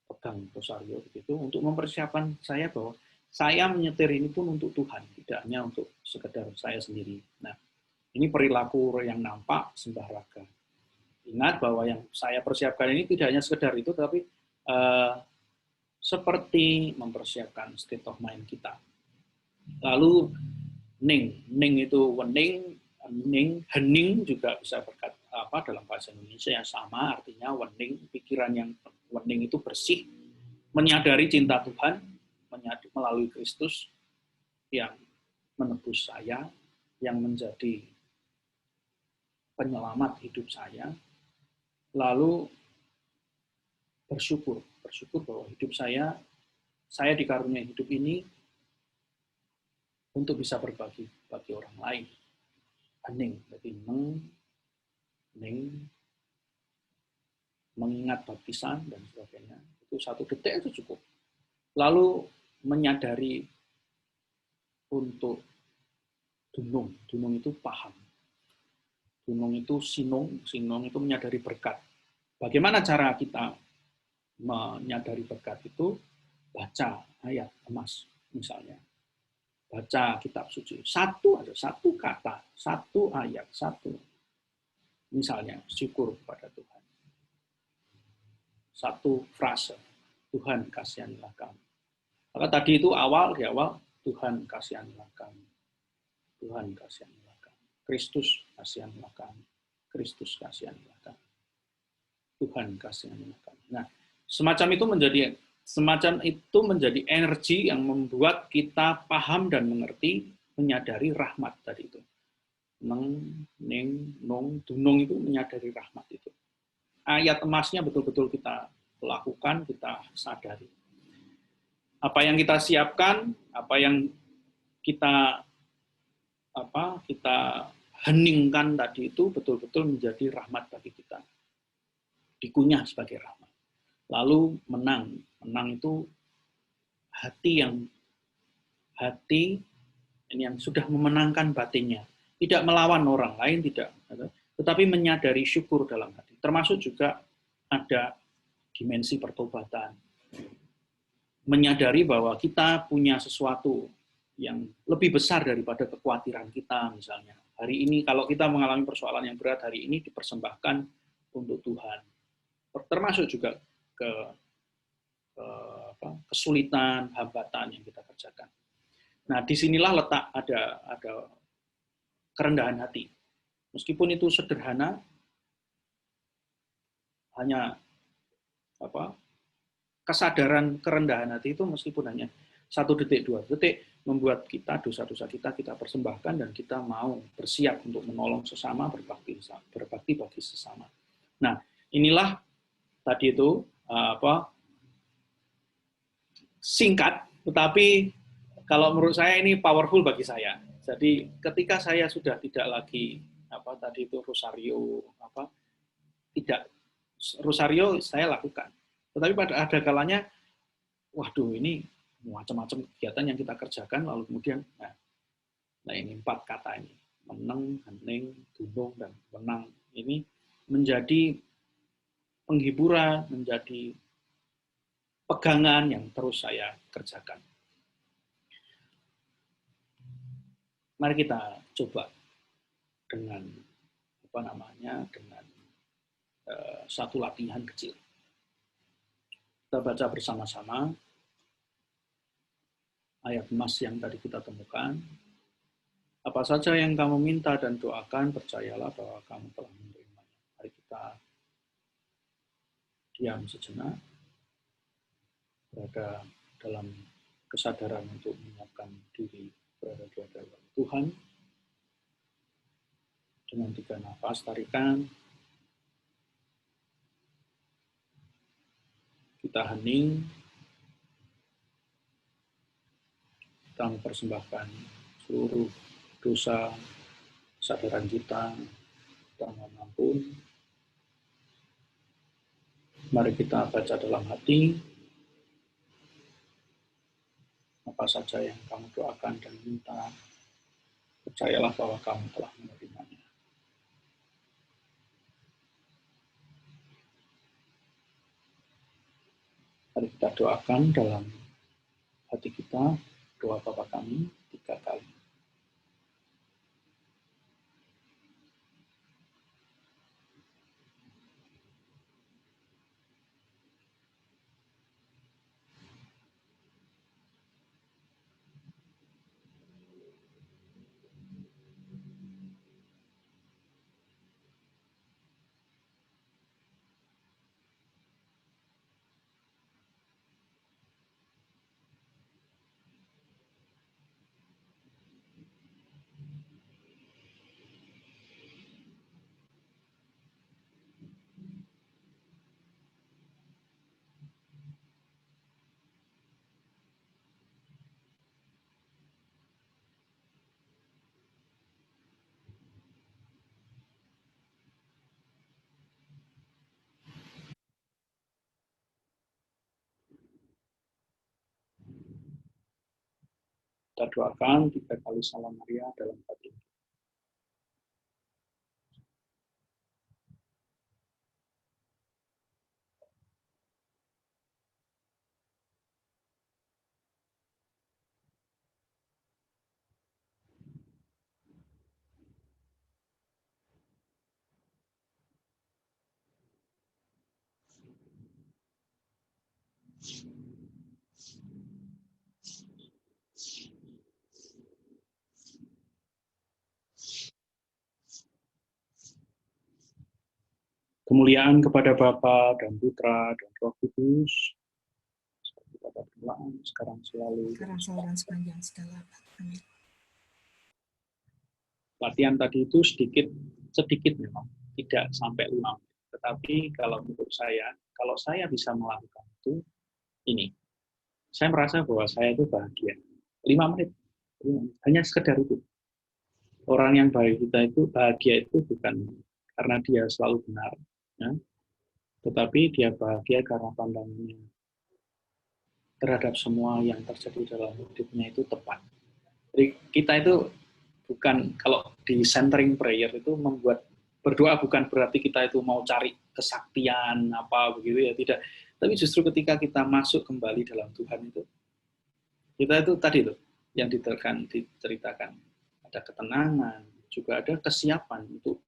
pegang rosario begitu untuk mempersiapkan saya bahwa saya menyetir ini pun untuk Tuhan, tidak hanya untuk sekedar saya sendiri. Nah, ini perilaku yang nampak sembah raga. Ingat bahwa yang saya persiapkan ini tidak hanya sekedar itu, tapi seperti mempersiapkan state of mind kita. Lalu ning itu wening, hening juga bisa berkata dalam bahasa Indonesia yang sama, artinya wening, pikiran yang wening itu bersih, menyadari cinta Tuhan melalui Kristus yang menebus saya, yang menjadi penyelamat hidup saya, lalu bersyukur bahwa hidup saya dikaruniai hidup ini untuk bisa berbagi bagi orang lain. Hening, jadi mengingat baptisan dan sebagainya. Itu 1 detik itu cukup. Lalu menyadari untuk dunung itu paham. Dunung itu sinung itu menyadari berkat. Bagaimana cara kita menyadari berkat itu? Baca ayat emas misalnya. Baca kitab suci. Satu kata, 1 ayat, 1. Misalnya, syukur kepada Tuhan. 1 frase, Tuhan kasihanilah kami. Maka tadi itu di awal, Tuhan kasihanilah kami. Tuhan kasihanilah kami. Kristus kasihanilah kami. Kristus kasihanilah kami. Tuhan kasihanilah kami. Nah, semacam itu menjadi energi yang membuat kita paham dan mengerti, menyadari rahmat tadi itu. Dunung itu menyadari rahmat itu. Ayat emasnya betul-betul kita lakukan, kita sadari. Apa yang kita siapkan, apa yang kita heningkan tadi itu betul-betul menjadi rahmat bagi kita. Dikunyah sebagai rahmat. Lalu menang itu hati yang sudah memenangkan batinnya. Tidak melawan orang lain, tidak, tetapi menyadari syukur dalam hati. Termasuk juga ada dimensi pertobatan. Menyadari bahwa kita punya sesuatu yang lebih besar daripada kekhawatiran kita, misalnya. Hari ini, kalau kita mengalami persoalan yang berat, hari ini dipersembahkan untuk Tuhan. Termasuk juga kesulitan, hambatan yang kita kerjakan. Nah, disinilah letak ada kerendahan hati. Meskipun itu sederhana, hanya kesadaran kerendahan hati itu meskipun hanya 1 detik, 2 detik, membuat kita, dosa-dosa kita persembahkan dan kita mau bersiap untuk menolong sesama, berbakti bagi sesama. Nah, inilah tadi itu singkat, tetapi kalau menurut saya ini powerful bagi saya. Jadi ketika saya sudah tidak lagi tadi itu rosario rosario saya lakukan. Tetapi pada ada kalanya, waduh ini macam-macam kegiatan yang kita kerjakan, lalu kemudian, nah ini 4 kata ini, meneng, hening, dunung, dan wenang, ini menjadi penghiburan, menjadi pegangan yang terus saya kerjakan. Mari kita coba dengan dengan satu latihan kecil. Kita baca bersama-sama ayat emas yang tadi kita temukan. Apa saja yang kamu minta dan doakan, percayalah bahwa kamu telah menerimanya. Mari kita diam sejenak, berada dalam kesadaran untuk menyiapkan diri berada di hadapan Tuhan. Dengan 3 nafas, tarikan. Kita hening. kita mempersembahkan seluruh dosa, kesadaran kita mohon ampun. Mari kita baca dalam hati apa saja yang kamu doakan dan minta. Percayalah bahwa kamu telah menerimanya. Mari kita doakan dalam hati kita doa Bapa kami 3 kali. Kita doakan 3 kali salam Maria dalam hati. Kemuliaan kepada Bapa dan Putra dan Roh Kudus, seperti pada permulaan, sekarang selalu. Sekarang selalu dan sepanjang segala abad. Amin. Latihan tadi itu sedikit memang, tidak sampai 5 menit. Tetapi kalau menurut saya, kalau saya bisa melakukan itu, ini, saya merasa bahwa saya itu bahagia. 5 menit, hanya sekedar itu. Orang yang baik kita itu bahagia itu bukan karena dia selalu benar, ya, tetapi dia bahagia karena pandangannya terhadap semua yang terjadi dalam hidupnya itu tepat. Jadi kita itu bukan, kalau di centering prayer itu membuat berdoa bukan berarti kita itu mau cari kesaktian apa begitu ya, tidak. Tapi justru ketika kita masuk kembali dalam Tuhan itu, kita itu tadi tuh yang diceritakan, ada ketenangan, juga ada kesiapan untuk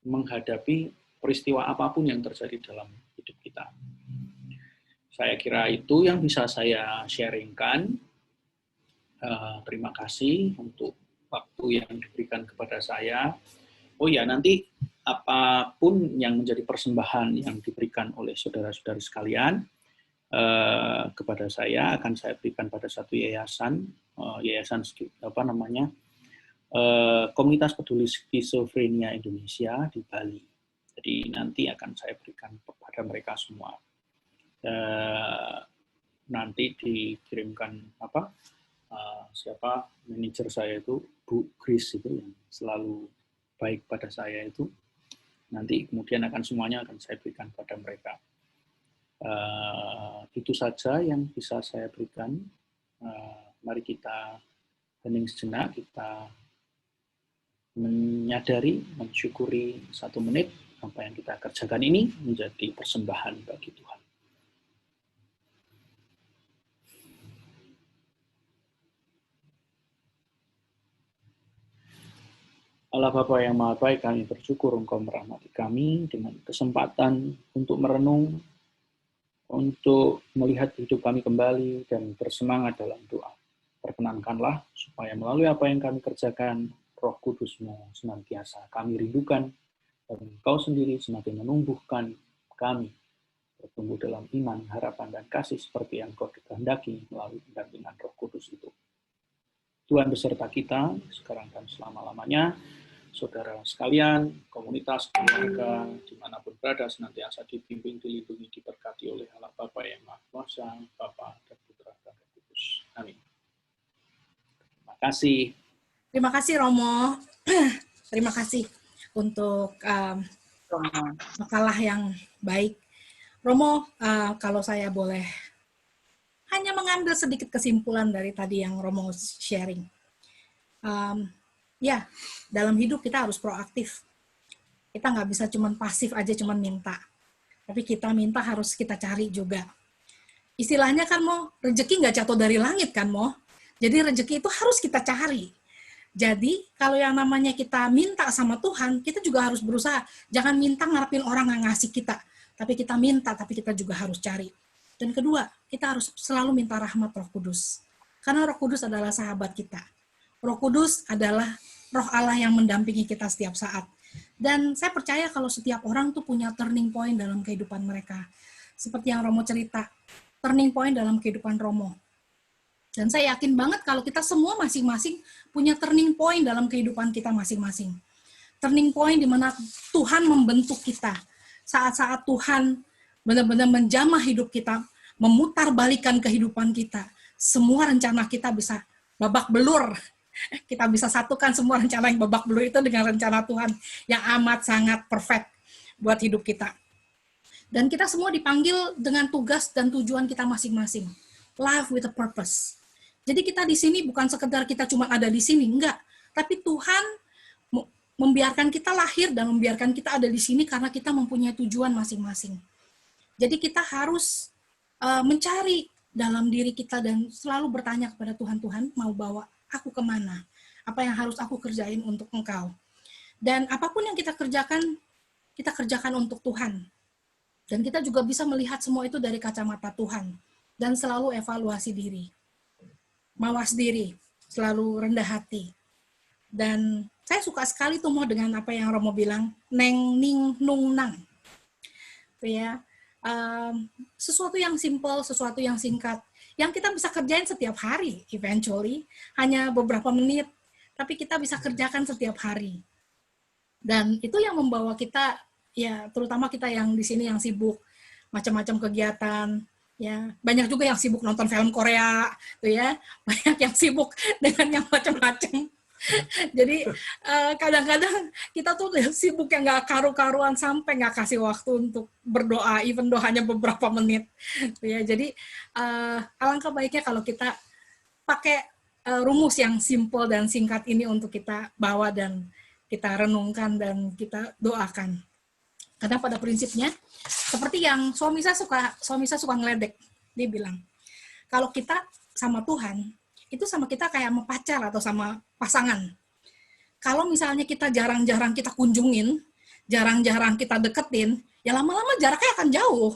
menghadapi peristiwa apapun yang terjadi dalam hidup kita. Saya kira itu yang bisa saya sharingkan. Terima kasih untuk waktu yang diberikan kepada saya. Oh ya, nanti apapun yang menjadi persembahan yang diberikan oleh saudara-saudari sekalian kepada saya akan saya berikan pada satu yayasan Komunitas Peduli Skizofrenia Indonesia di Bali. Jadi nanti akan saya berikan kepada mereka semua. Nanti dikirimkan siapa manajer saya itu Bu Grace itu yang selalu baik pada saya itu, nanti kemudian semuanya akan saya berikan pada mereka. Itu saja yang bisa saya berikan. Mari kita hening sejenak, kita menyadari, mensyukuri 1 menit apa yang kita kerjakan ini menjadi persembahan bagi Tuhan. Allah Bapa yang Maha Baik, kami bersyukur Engkau merahmati kami dengan kesempatan untuk merenung, untuk melihat hidup kami kembali dan bersemangat dalam doa. Perkenankanlah supaya melalui apa yang kami kerjakan, Roh Kudus-Mu senantiasa kami rindukan, dan Engkau sendiri semakin menumbuhkan kami bertumbuh dalam iman, harapan, dan kasih seperti yang Engkau kehendaki melalui pendampingan Roh Kudus itu. Tuhan beserta kita sekarang dan selama-lamanya. Saudara sekalian, komunitas, keluarga, dimanapun berada, senantiasa dibimbing, dilindungi, diberkati oleh Allah Bapa yang Maha Kuasa, Bapa dan Putra dan Roh Kudus. Amin. kasih. Terima kasih Romo. Terima kasih untuk makalah yang baik. Romo, kalau saya boleh hanya mengambil sedikit kesimpulan dari tadi yang Romo sharing. Ya, dalam hidup kita harus proaktif. Kita nggak bisa cuman pasif aja, cuman minta. Tapi kita minta harus kita cari juga. Istilahnya kan, Mo, rezeki nggak jatuh dari langit kan, Mo. Jadi rezeki itu harus kita cari. Jadi kalau yang namanya kita minta sama Tuhan, kita juga harus berusaha. Jangan minta ngarepin orang yang ngasih kita. Tapi kita minta, tapi kita juga harus cari. Dan kedua, kita harus selalu minta rahmat Roh Kudus. Karena Roh Kudus adalah sahabat kita. Roh Kudus adalah Roh Allah yang mendampingi kita setiap saat. Dan saya percaya kalau setiap orang tuh punya turning point dalam kehidupan mereka. Seperti yang Romo cerita, turning point dalam kehidupan Romo. Dan saya yakin banget kalau kita semua masing-masing punya turning point dalam kehidupan kita masing-masing. Turning point di mana Tuhan membentuk kita. Saat-saat Tuhan benar-benar menjamah hidup kita, memutar balikan kehidupan kita. Semua rencana kita bisa babak belur. Kita bisa satukan semua rencana yang babak belur itu dengan rencana Tuhan yang amat sangat perfect buat hidup kita. Dan kita semua dipanggil dengan tugas dan tujuan kita masing-masing. Life with a purpose. Jadi kita di sini bukan sekedar kita cuma ada di sini, enggak. Tapi Tuhan membiarkan kita lahir dan membiarkan kita ada di sini karena kita mempunyai tujuan masing-masing. Jadi kita harus mencari dalam diri kita dan selalu bertanya kepada Tuhan, Tuhan mau bawa aku kemana? Apa yang harus aku kerjain untuk Engkau? Dan apapun yang kita kerjakan untuk Tuhan. Dan kita juga bisa melihat semua itu dari kacamata Tuhan. Dan selalu evaluasi diri. Mawas diri, selalu rendah hati. Dan saya suka sekali tuh Mo dengan apa yang Romo bilang, neng ning nung nang. Ya, sesuatu yang simple, sesuatu yang singkat, yang kita bisa kerjain setiap hari, eventually, hanya beberapa menit, tapi kita bisa kerjakan setiap hari. Dan itu yang membawa kita, ya terutama kita yang di sini yang sibuk, macam-macam kegiatan, ya banyak juga yang sibuk nonton film Korea, tuh ya, banyak yang sibuk dengan yang macam-macam. Jadi kadang-kadang kita tuh sibuk yang nggak karu-karuan sampai nggak kasih waktu untuk berdoa, even doanya beberapa menit. Ya, jadi alangkah baiknya kalau kita pakai rumus yang simple dan singkat ini untuk kita bawa dan kita renungkan dan kita doakan. Karena pada prinsipnya seperti yang suami saya suka ngeledek, dia bilang kalau kita sama Tuhan itu sama kita kayak sama pacar atau sama pasangan. Kalau misalnya kita jarang-jarang kita kunjungin, jarang-jarang kita deketin, ya lama-lama jaraknya akan jauh.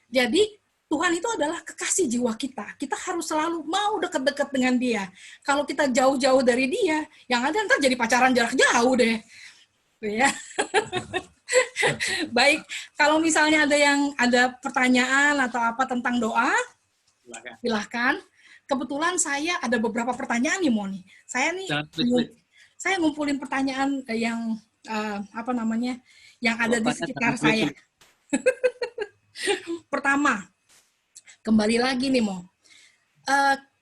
Jadi Tuhan itu adalah kekasih jiwa kita. Kita harus selalu mau deket-deket dengan dia. Kalau kita jauh-jauh dari dia, yang ada ntar jadi pacaran jarak jauh deh. Ya. Baik, kalau misalnya ada pertanyaan atau apa tentang doa, silahkan. Kebetulan saya ada beberapa pertanyaan nih, Moni. Saya ngumpulin pertanyaan yang yang ada di sekitar saya. Pertama, kembali lagi nih, Mo.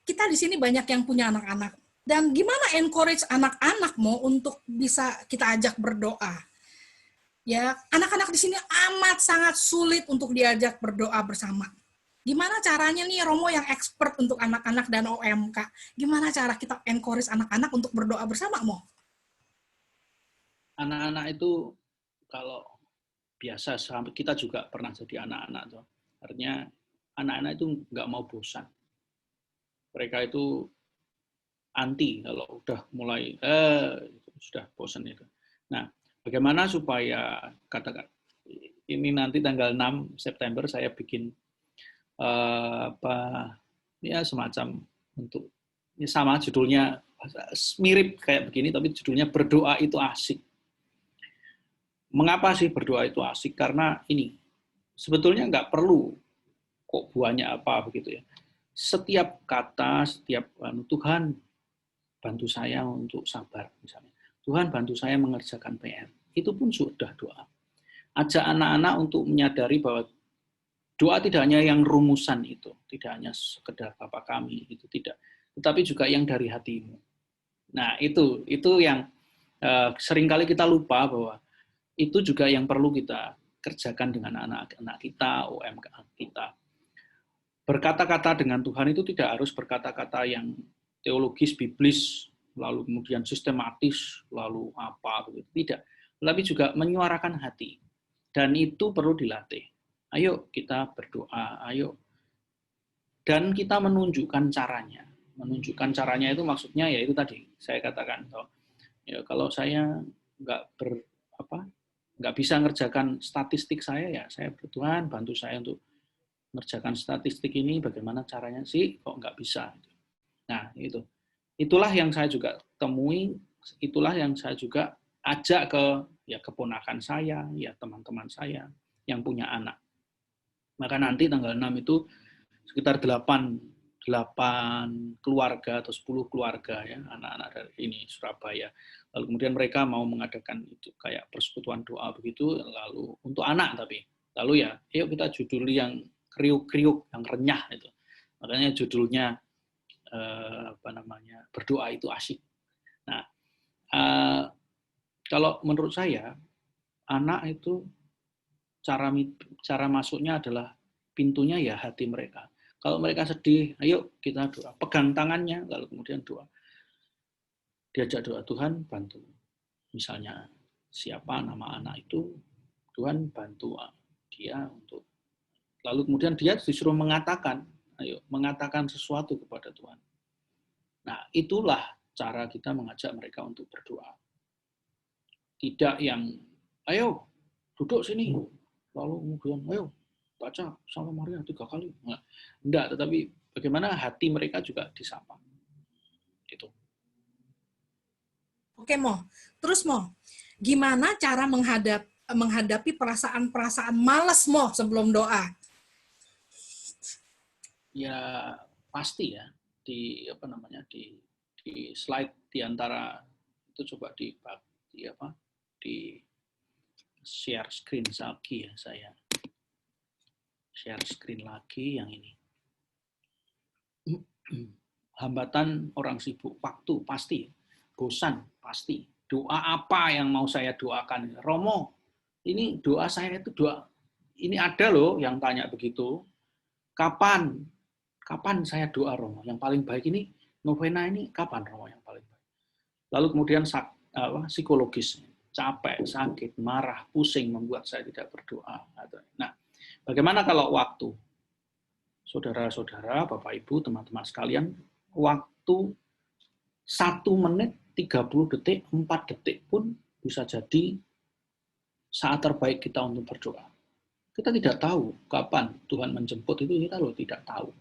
Kita di sini banyak yang punya anak-anak. Dan gimana encourage anak-anak, Mo, untuk bisa kita ajak berdoa? Ya, anak-anak di sini amat sangat sulit untuk diajak berdoa bersama. Gimana caranya nih Romo yang expert untuk anak-anak dan OMK? Gimana cara kita encourage anak-anak untuk berdoa bersama, Mo? Anak-anak itu kalau biasa, sampai kita juga pernah jadi anak-anak tuh. Artinya anak-anak itu nggak mau bosan. Mereka itu anti kalau udah mulai sudah bosan itu. Nah, bagaimana supaya katakan ini nanti tanggal 6 September saya bikin semacam untuk ini sama judulnya mirip kayak begini tapi judulnya berdoa itu asik. Mengapa sih berdoa itu asik? Karena ini sebetulnya nggak perlu kok buahnya apa begitu ya. Setiap kata, setiap Tuhan bantu saya untuk sabar misalnya. Tuhan bantu saya mengerjakan PR. Itu pun sudah doa. Ajak anak-anak untuk menyadari bahwa doa tidak hanya yang rumusan itu, tidak hanya sekedar Bapa kami, itu tidak. Tetapi juga yang dari hatimu. Nah, itu yang seringkali kita lupa bahwa itu juga yang perlu kita kerjakan dengan anak-anak kita, UMK kita. Berkata-kata dengan Tuhan itu tidak harus berkata-kata yang teologis, biblis, lalu kemudian sistematis, lalu apa, begitu. Tidak. Tapi juga menyuarakan hati. Dan itu perlu dilatih. Ayo kita berdoa, ayo. Dan kita menunjukkan caranya. Menunjukkan caranya itu maksudnya ya itu tadi, saya katakan. Ya, kalau saya nggak bisa ngerjakan statistik saya, ya saya bertuhan, bantu saya untuk ngerjakan statistik ini, bagaimana caranya sih, kok nggak bisa. Nah, itulah yang saya juga temui, itulah yang saya juga ajak ke ya keponakan saya, ya teman-teman saya yang punya anak. Maka nanti tanggal 6 itu sekitar 8 keluarga atau 10 keluarga ya, anak-anak dari ini Surabaya. Lalu kemudian mereka mau mengadakan itu kayak persekutuan doa begitu, lalu untuk anak tapi. Lalu ya, yuk kita judul yang kriuk-kriuk, yang renyah itu. Makanya judulnya berdoa itu asyik. Nah, kalau menurut saya anak itu cara masuknya adalah pintunya ya hati mereka. Kalau mereka sedih, ayo kita doa, pegang tangannya, lalu kemudian doa. Diajak doa, Tuhan bantu. Misalnya siapa nama anak itu, Tuhan bantu dia untuk. Lalu kemudian dia disuruh mengatakan, ayo mengatakan sesuatu kepada Tuhan. Nah, itulah cara kita mengajak mereka untuk berdoa. Tidak yang, ayo duduk sini, lalu kemudian, ayo baca Salam Maria 3 kali. Nah, enggak, tetapi bagaimana hati mereka juga disapa. Itu. Oke, Mo. Terus, Mo, gimana cara menghadapi perasaan-perasaan malas, Mo, sebelum doa? Ya pasti ya di slide di antara itu coba di share screen lagi ya, saya share screen lagi yang ini. Hambatan orang sibuk, waktu pasti, bosan pasti. Doa apa yang mau saya doakan? Romo, ini doa saya itu ini ada loh yang tanya begitu. Kapan saya doa, Romo? Yang paling baik ini, novena ini kapan, Romo, yang paling baik? Lalu kemudian psikologis, capek, sakit, marah, pusing, membuat saya tidak berdoa. Nah, bagaimana kalau waktu? Saudara-saudara, Bapak Ibu, teman-teman sekalian, waktu 1 menit, 30 detik, 4 detik pun bisa jadi saat terbaik kita untuk berdoa. Kita tidak tahu kapan Tuhan menjemput itu, kita loh tidak tahu.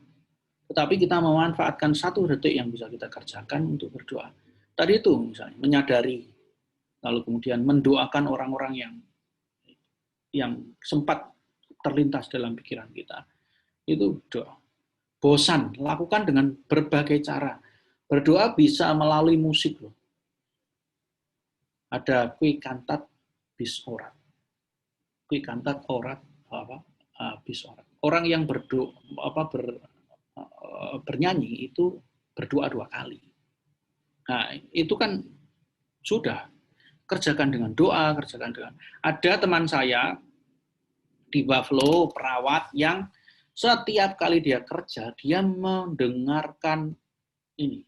Tetapi kita memanfaatkan 1 detik yang bisa kita kerjakan untuk berdoa. Tadi itu misalnya menyadari, lalu kemudian mendoakan orang-orang yang sempat terlintas dalam pikiran kita. Itu doa. Bosan, lakukan dengan berbagai cara. Berdoa bisa melalui musik loh. Ada kue kantat bis orat. Kue kantat orat bis orat. Orang yang bernyanyi itu berdoa 2 kali. Nah, itu kan sudah kerjakan dengan doa, kerjakan dengan. Ada teman saya di Buffalo, perawat yang setiap kali dia kerja, dia mendengarkan ini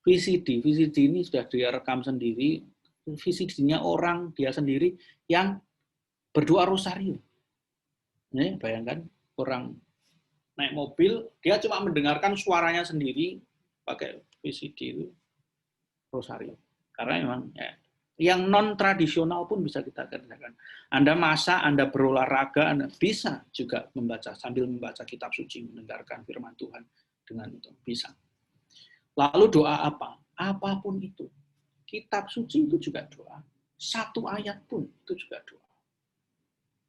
VCD. VCD ini sudah dia rekam sendiri. VCD-nya orang dia sendiri yang berdoa rosario. Nih, bayangkan orang naik mobil, dia cuma mendengarkan suaranya sendiri pakai VCD itu rosario. Karena memang ya, yang non tradisional pun bisa kita kerjakan. Anda masak, Anda berolahraga, Anda bisa juga sambil membaca kitab suci, mendengarkan firman Tuhan dengan itu bisa. Lalu doa apa? Apapun itu. Kitab suci itu juga doa. 1 ayat pun itu juga doa.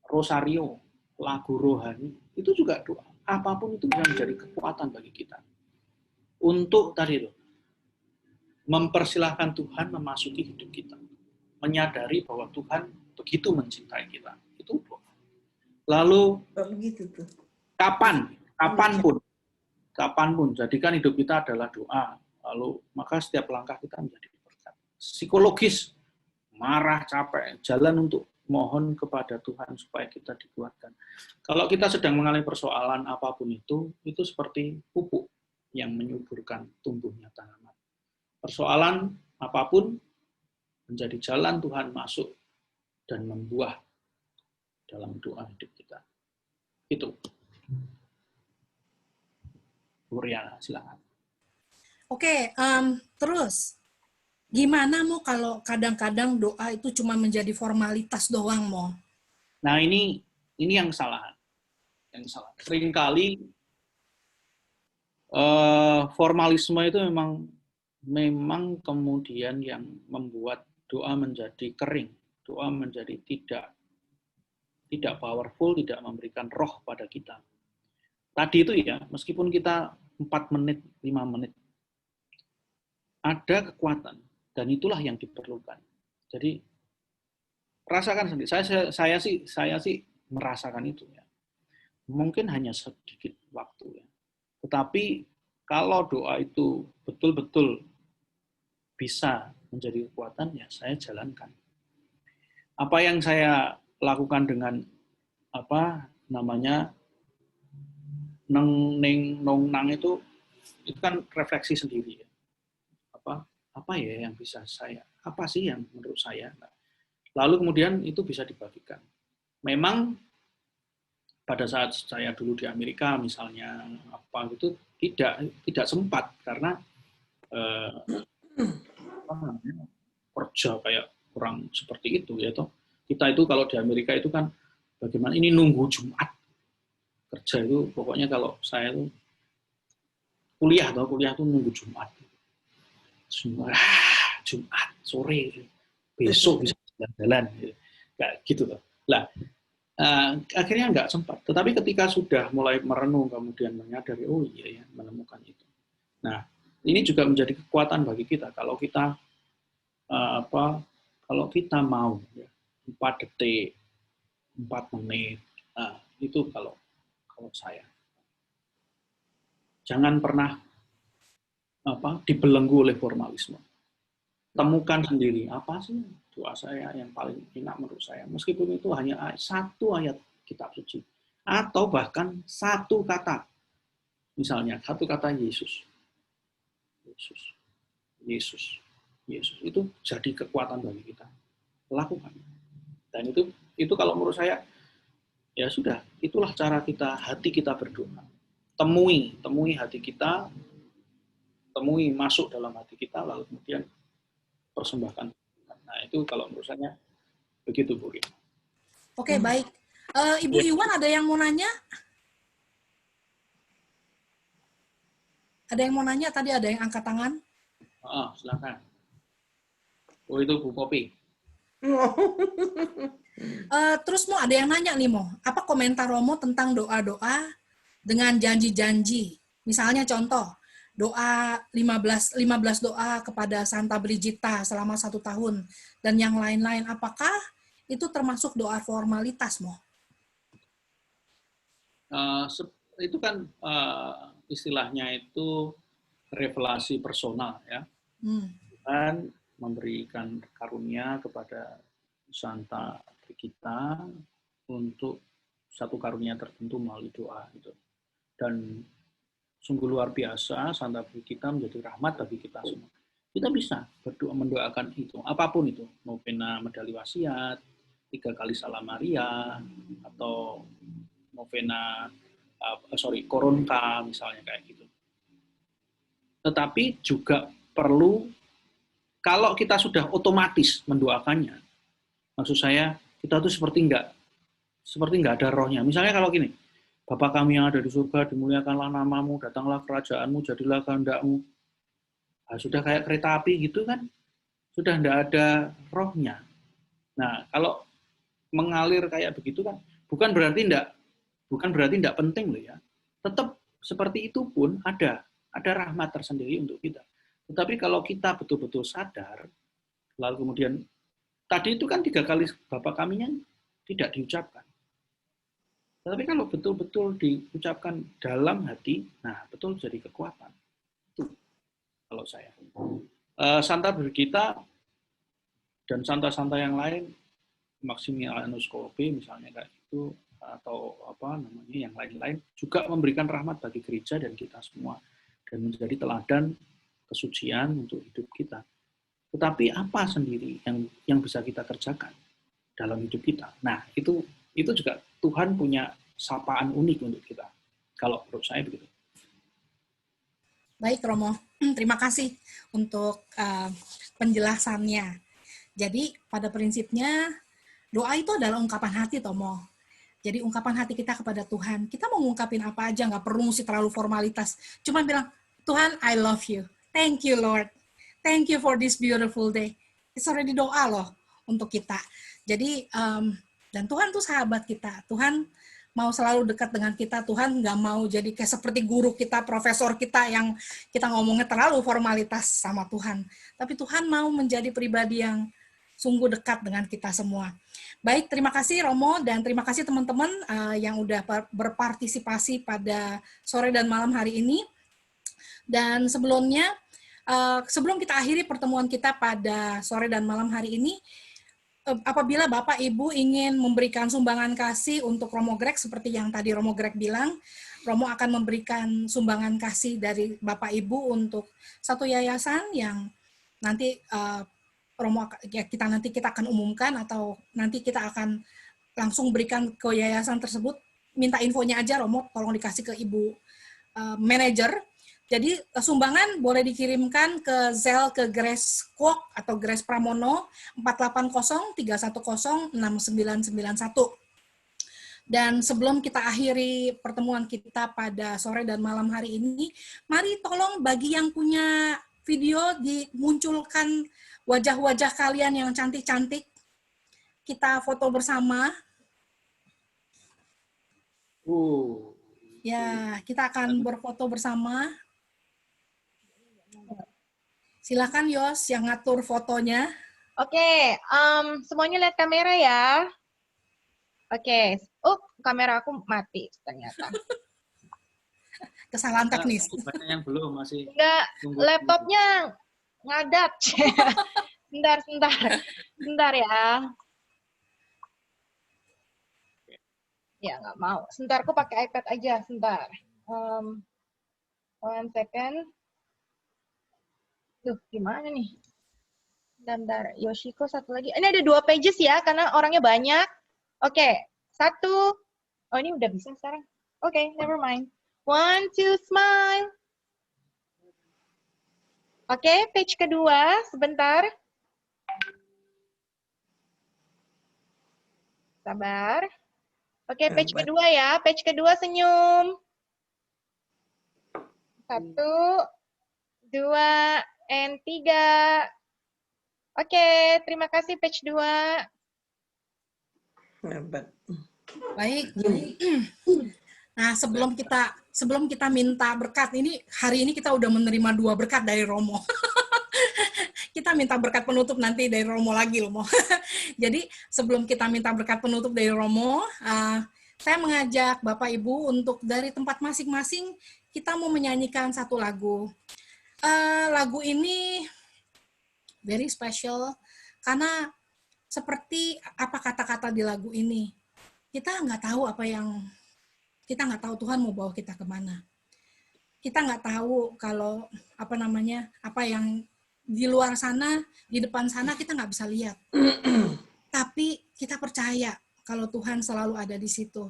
Rosario, lagu rohani, itu juga doa. Apapun itu bisa menjadi kekuatan bagi kita. Untuk tadi itu, mempersilahkan Tuhan memasuki hidup kita. Menyadari bahwa Tuhan begitu mencintai kita. Itu doa. Lalu, kapanpun, jadikan hidup kita adalah doa. Lalu maka setiap langkah kita menjadi berkat. Psikologis, marah, capek, jalan untuk mohon kepada Tuhan supaya kita dikuatkan. Kalau kita sedang mengalami persoalan apapun itu seperti pupuk yang menyuburkan tumbuhnya tanaman. Persoalan apapun menjadi jalan Tuhan masuk dan membuah dalam doa hidup kita. Itu. Bu Riana, silakan. Oke, terus gimana Mo kalau kadang-kadang doa itu cuma menjadi formalitas doang, Mo? Nah, ini yang salah. Yang salah. Seringkali formalisme itu memang kemudian yang membuat doa menjadi kering, doa menjadi tidak powerful, tidak memberikan roh pada kita. Tadi itu ya, meskipun kita 4 menit, 5 menit, ada kekuatan, dan itulah yang diperlukan. Jadi, rasakan sendiri. Saya sih merasakan itu ya. Mungkin hanya sedikit waktu ya. Tetapi kalau doa itu betul-betul bisa menjadi kekuatan, ya saya jalankan. Apa yang saya lakukan dengan nong nang itu kan refleksi sendiri ya. Apa ya yang bisa apa sih yang menurut saya. Lalu kemudian itu bisa dibagikan. Memang pada saat saya dulu di Amerika misalnya itu tidak sempat karena kerja kayak kurang seperti itu ya toh. Kita itu kalau di Amerika itu kan bagaimana ini nunggu Jumat kerja itu pokoknya kalau saya itu kuliah itu nunggu Jumat. Jumat sore besok bisa jalan-jalan kayak gitu loh. Lah akhirnya nggak sempat. Tetapi ketika sudah mulai merenung kemudian menyadari oh iya ya menemukan itu. Nah ini juga menjadi kekuatan bagi kita kalau kita kalau kita mau ya, 4 detik 4 menit itu kalau saya jangan pernah dibelenggu oleh formalisme. Temukan sendiri apa sih doa saya yang paling enak menurut saya. Meskipun itu hanya satu ayat kitab suci atau bahkan satu kata. Misalnya satu kata Yesus. Yesus itu jadi kekuatan bagi kita. Lakukan. Dan itu kalau menurut saya ya sudah, itulah cara hati kita berdoa. Temui hati kita, temui masuk dalam hati kita, lalu kemudian persembahkan. Nah itu kalau menurut saya begitu Bu Ria. Oke, baik. Ibu Iwan ada yang mau nanya? Ada yang mau nanya? Tadi ada yang angkat tangan. Silakan. Oh itu Bu Popi. Terus Mo ada yang nanya nih Mo, apa komentar Romo tentang doa-doa dengan janji-janji? Misalnya contoh, doa 15 doa kepada Santa Brigita selama 1 tahun dan yang lain-lain, apakah itu termasuk doa formalitas Mo? Itu kan istilahnya itu revelasi personal ya. Tuhan memberikan karunia kepada Santa Brigita untuk satu karunia tertentu melalui doa gitu. Dan sungguh luar biasa Santa Brigita menjadi rahmat bagi kita semua. Kita bisa berdoa mendoakan itu, apapun itu, novena medali wasiat, 3 kali Salam Maria, atau novena Koronka misalnya kayak gitu. Tetapi juga perlu kalau kita sudah otomatis mendoakannya, maksud saya kita tuh seperti nggak ada rohnya. Misalnya kalau gini, Bapa kami yang ada di surga, dimuliakanlah namamu, datanglah kerajaanmu, jadilah kehendakmu. Nah, sudah kayak kereta api gitu kan, sudah nggak ada rohnya. Nah, kalau mengalir kayak begitu kan, bukan berarti nggak penting loh ya. Tetap seperti itu pun ada rahmat tersendiri untuk kita. Tetapi kalau kita betul-betul sadar, lalu kemudian tadi itu kan 3 kali Bapa kaminya tidak diucapkan. Tetapi kalau betul-betul diucapkan dalam hati, nah betul jadi kekuatan. Itu kalau saya. Santa Brigita dan santa-santa yang lain, Maximianus Kolbe misalnya kayak itu, atau apa namanya yang lain-lain, juga memberikan rahmat bagi gereja dan kita semua, dan menjadi teladan kesucian untuk hidup kita. Tetapi apa sendiri yang bisa kita kerjakan dalam hidup kita? Nah, itu juga Tuhan punya sapaan unik untuk kita. Kalau menurut saya begitu. Baik, Romo. Terima kasih untuk penjelasannya. Jadi, pada prinsipnya, doa itu adalah ungkapan hati, Tomo. Jadi, ungkapan hati kita kepada Tuhan. Kita mau ngungkapin apa aja, nggak perlu mesti terlalu formalitas. Cuma bilang, Tuhan, I love you. Thank you, Lord. Thank you for this beautiful day. It's already doa loh untuk kita. Jadi, dan Tuhan tuh sahabat kita. Tuhan mau selalu dekat dengan kita. Tuhan nggak mau jadi kayak seperti guru kita, profesor kita yang kita ngomongnya terlalu formalitas sama Tuhan. Tapi Tuhan mau menjadi pribadi yang sungguh dekat dengan kita semua. Baik, terima kasih Romo, dan terima kasih teman-teman yang udah berpartisipasi pada sore dan malam hari ini. Dan sebelumnya, sebelum kita akhiri pertemuan kita pada sore dan malam hari ini, apabila Bapak Ibu ingin memberikan sumbangan kasih untuk Romo Greg, seperti yang tadi Romo Greg bilang, Romo akan memberikan sumbangan kasih dari Bapak Ibu untuk satu yayasan yang nanti kita akan umumkan, atau nanti kita akan langsung berikan ke yayasan tersebut. Minta infonya aja, Romo, tolong dikasih ke Ibu manajer. Jadi sumbangan boleh dikirimkan ke Zelle ke Grace Kwok atau Grace Pramono 480-310-6991. Dan sebelum kita akhiri pertemuan kita pada sore dan malam hari ini, mari tolong bagi yang punya video dimunculkan wajah-wajah kalian yang cantik-cantik. Kita foto bersama. Ya, kita akan berfoto bersama. Silakan Yos yang ngatur fotonya. Oke, semuanya lihat kamera ya. Oke, kamera aku mati ternyata. Nah, Kesalahan teknis. banyak yang belum masih. Enggak, laptopnya ngadat. Sebentar ya. Ya nggak mau. Sebentar, aku pakai iPad aja. Sebentar. 1 second. Duh, gimana nih? Bentar, Yoshiko satu lagi. Ini ada 2 pages ya, karena orangnya banyak. Oke, 1. Oh, ini udah bisa sekarang. Oke, never mind. 1, 2, smile. Oke, page kedua, sebentar. Sabar. Oke, page kedua ya. Page kedua senyum. 1, 2, and 3. Oke, terima kasih page 2. Baik. Nah, sebelum kita minta berkat, hari ini kita udah menerima 2 berkat dari Romo. Kita minta berkat penutup nanti dari Romo lagi, Romo. Jadi, sebelum kita minta berkat penutup dari Romo, saya mengajak Bapak Ibu untuk dari tempat masing-masing kita mau menyanyikan satu lagu. Lagu ini very special karena seperti apa kata-kata di lagu ini, kita nggak tahu kita nggak tahu Tuhan mau bawa kita kemana. Kita nggak tahu kalau apa yang di luar sana, di depan sana kita nggak bisa lihat. Tapi kita percaya kalau Tuhan selalu ada di situ.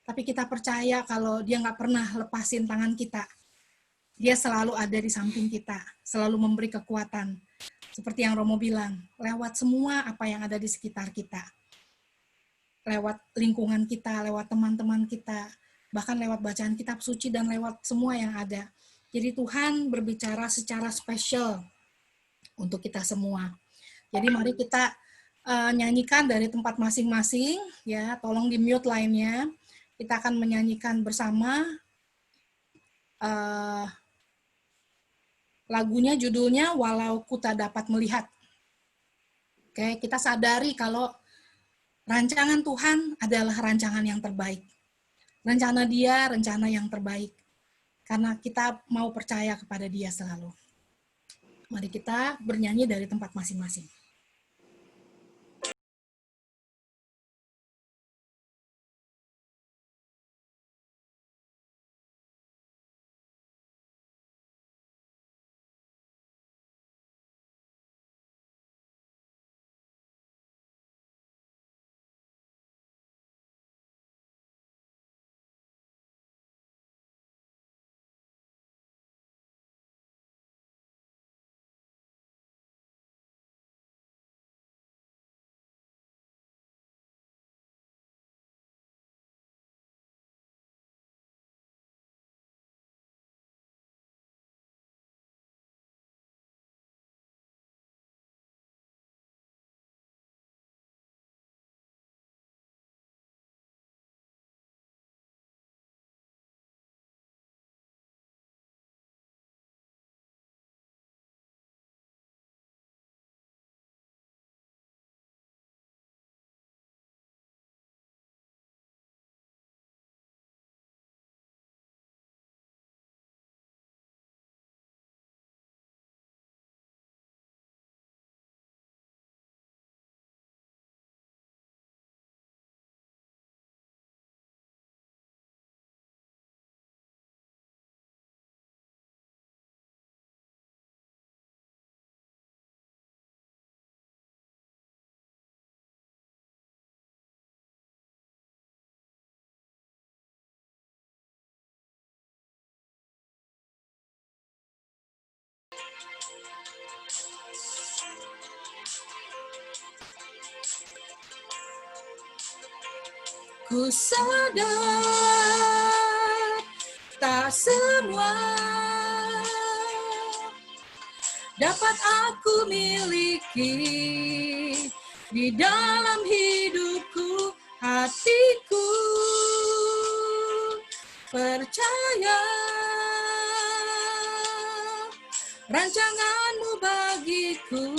Tapi kita percaya kalau Dia nggak pernah lepasin tangan kita. Dia selalu ada di samping kita, selalu memberi kekuatan. Seperti yang Romo bilang, lewat semua apa yang ada di sekitar kita. Lewat lingkungan kita, lewat teman-teman kita, bahkan lewat bacaan kitab suci dan lewat semua yang ada. Jadi Tuhan berbicara secara spesial untuk kita semua. Jadi mari kita nyanyikan dari tempat masing-masing, ya. Tolong di-mute line-nya. Kita akan menyanyikan bersama. Lagunya judulnya Walau Ku Tak Dapat Melihat. Oke, kita sadari kalau rancangan Tuhan adalah rancangan yang terbaik. Rencana Dia, rencana yang terbaik. Karena kita mau percaya kepada Dia selalu. Mari kita bernyanyi dari tempat masing-masing. Ku sadar tak semua dapat aku miliki di dalam hidupku, hatiku percaya rancanganmu bagiku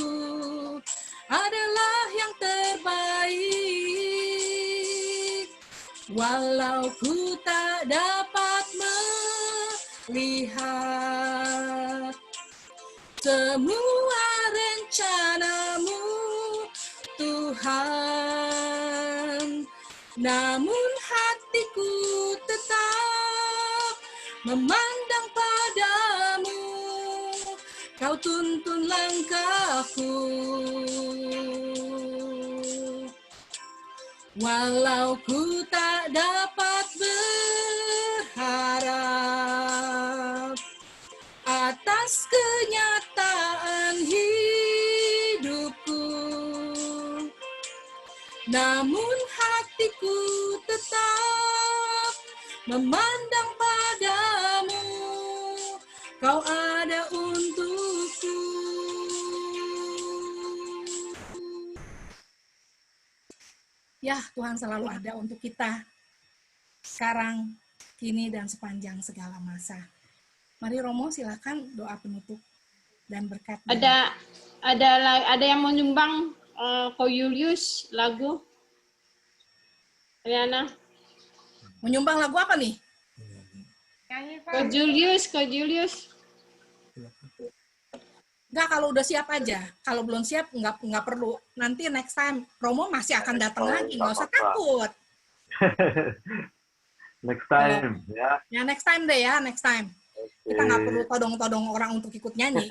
adalah yang terbaik. Walau ku tak dapat melihat semua rencanamu, Tuhan, namun hatiku tetap memandang padamu. Kau tuntun langkahku. Walau ku tak dapat berharap atas kenyataan hidupku, namun hatiku tetap memandang padamu. Kau ada untukku. Ya, Tuhan selalu ada untuk kita sekarang, kini, dan sepanjang segala masa. Mari Romo, silakan doa penutup dan berkat. Ada yang mau nyumbang Ko Julius lagu? Riana. Mau nyumbang lagu apa nih? Ko Julius. Enggak, kalau udah siap aja. Kalau belum siap, nggak perlu. Nanti next time, Romo masih akan datang lagi. Nggak usah takut. Next time, ya. Ya, next time deh ya, next time. Kita nggak perlu todong-todong orang untuk ikut nyanyi.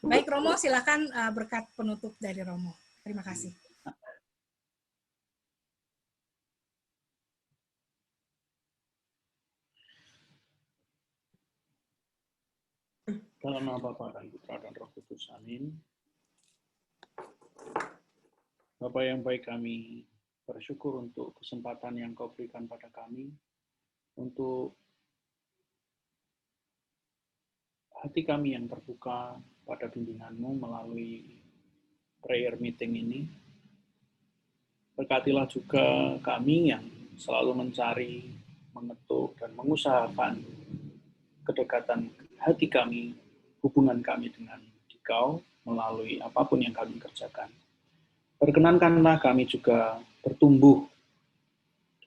Baik, Romo, silakan berkat penutup dari Romo. Terima kasih. Dalam nama Bapa dan Putra dan Roh Kudus, amin. Bapa yang baik, kami bersyukur untuk kesempatan yang Kau berikan pada kami, untuk hati kami yang terbuka pada bimbingan-Mu melalui prayer meeting ini. Berkatilah juga kami yang selalu mencari, mengetuk, dan mengusahakan kedekatan hati kami, hubungan kami dengan Dikau melalui apapun yang kami kerjakan. Perkenankanlah kami juga bertumbuh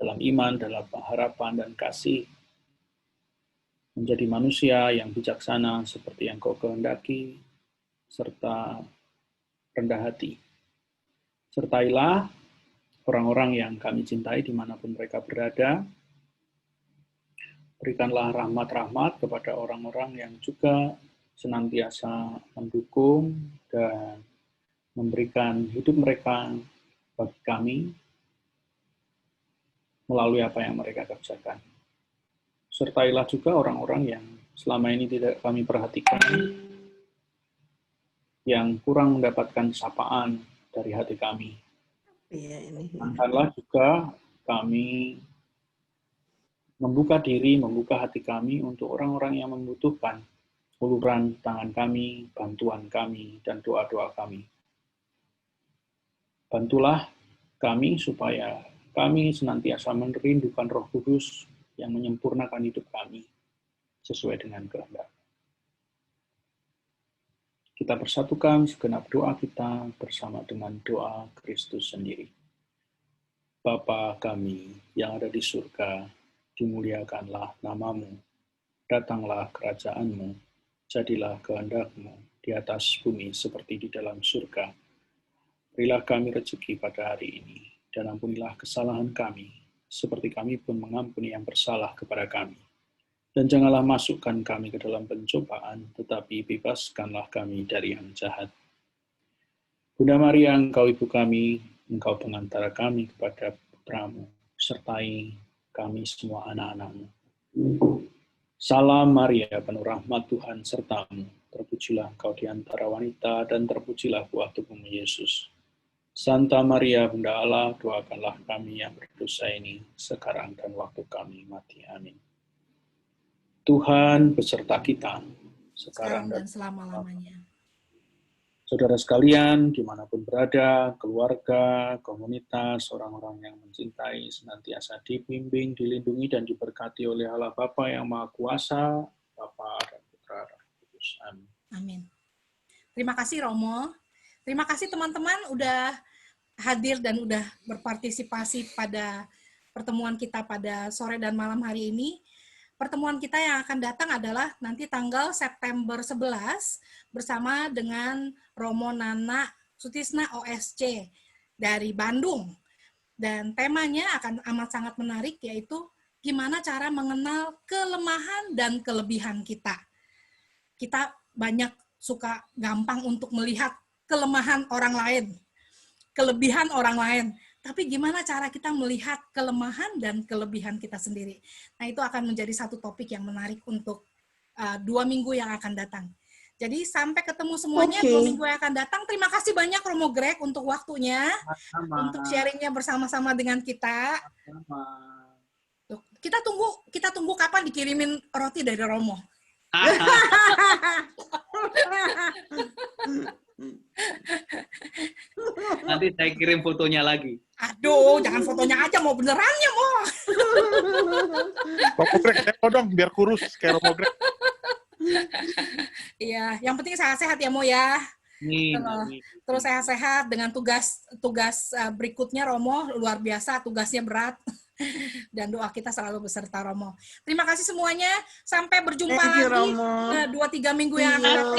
dalam iman, dalam harapan dan kasih, menjadi manusia yang bijaksana seperti yang Kau kehendaki, serta rendah hati. Sertailah orang-orang yang kami cintai dimanapun mereka berada. Berikanlah rahmat-rahmat kepada orang-orang yang juga senantiasa mendukung dan memberikan hidup mereka bagi kami melalui apa yang mereka kerjakan. Sertailah juga orang-orang yang selama ini tidak kami perhatikan, yang kurang mendapatkan sapaan dari hati kami. Angkatlah juga kami membuka diri, membuka hati kami untuk orang-orang yang membutuhkan uluran tangan kami, bantuan kami, dan doa-doa kami. Bantulah kami supaya kami senantiasa merindukan Roh Kudus yang menyempurnakan hidup kami sesuai dengan kehendak. Kita persatukan segenap doa kita bersama dengan doa Kristus sendiri. Bapa kami yang ada di surga, dimuliakanlah namamu, datanglah kerajaanmu, jadilah kehendak-Mu di atas bumi seperti di dalam surga. Berilah kami rezeki pada hari ini, dan ampunilah kesalahan kami, seperti kami pun mengampuni yang bersalah kepada kami. Dan janganlah masukkan kami ke dalam pencobaan, tetapi bebaskanlah kami dari yang jahat. Bunda Maria, Engkau Ibu kami, Engkau pengantara kami kepada Putra-Mu, sertai kami semua anak-anak-Mu. Salam Maria, penuh rahmat Tuhan sertamu, terpujilah Engkau di antara wanita, dan terpujilah buah tubuhmu Yesus. Santa Maria, Bunda Allah, doakanlah kami yang berdosa ini, sekarang dan waktu kami mati. Amin. Tuhan beserta kita, sekarang dan selama-lamanya. Saudara sekalian, dimanapun berada, keluarga, komunitas, orang-orang yang mencintai, senantiasa dibimbing, dilindungi, dan diberkati oleh Allah Bapa yang Maha Kuasa, Bapa dan Putra dan Roh Kudus. Amin. Amin. Terima kasih Romo. Terima kasih teman-teman udah hadir dan udah berpartisipasi pada pertemuan kita pada sore dan malam hari ini. Pertemuan kita yang akan datang adalah nanti tanggal September 11 bersama dengan Romo Nana Sutisna OSC dari Bandung. Dan temanya akan amat sangat menarik, yaitu gimana cara mengenal kelemahan dan kelebihan kita. Kita banyak suka gampang untuk melihat kelemahan orang lain, kelebihan orang lain. Tapi gimana cara kita melihat kelemahan dan kelebihan kita sendiri? Nah, itu akan menjadi satu topik yang menarik untuk 2 minggu yang akan datang. Jadi sampai ketemu semuanya 2 minggu yang akan datang. Terima kasih banyak Romo Greg untuk waktunya, untuk sharingnya bersama-sama dengan kita. Kita tunggu kapan dikirimin roti dari Romo. Nanti saya kirim fotonya lagi. Aduh, jangan fotonya aja, mau benerannya mau. Romo Greg, tempo dong, biar kurus kayak Romo Greg. Iya, yang penting sehat-sehat ya Mo ya. Terus sehat-sehat dengan tugas berikutnya Romo, luar biasa, tugasnya berat. Dan doa kita selalu beserta Romo. Terima kasih semuanya. Sampai berjumpa lagi 2-3 minggu yang akan datang.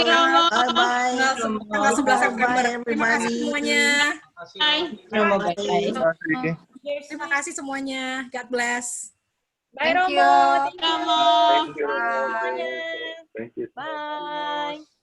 Tanggal 11 September. Terima kasih semuanya. Terima kasih semuanya. God bless. Bye Romo. Romo. Bye.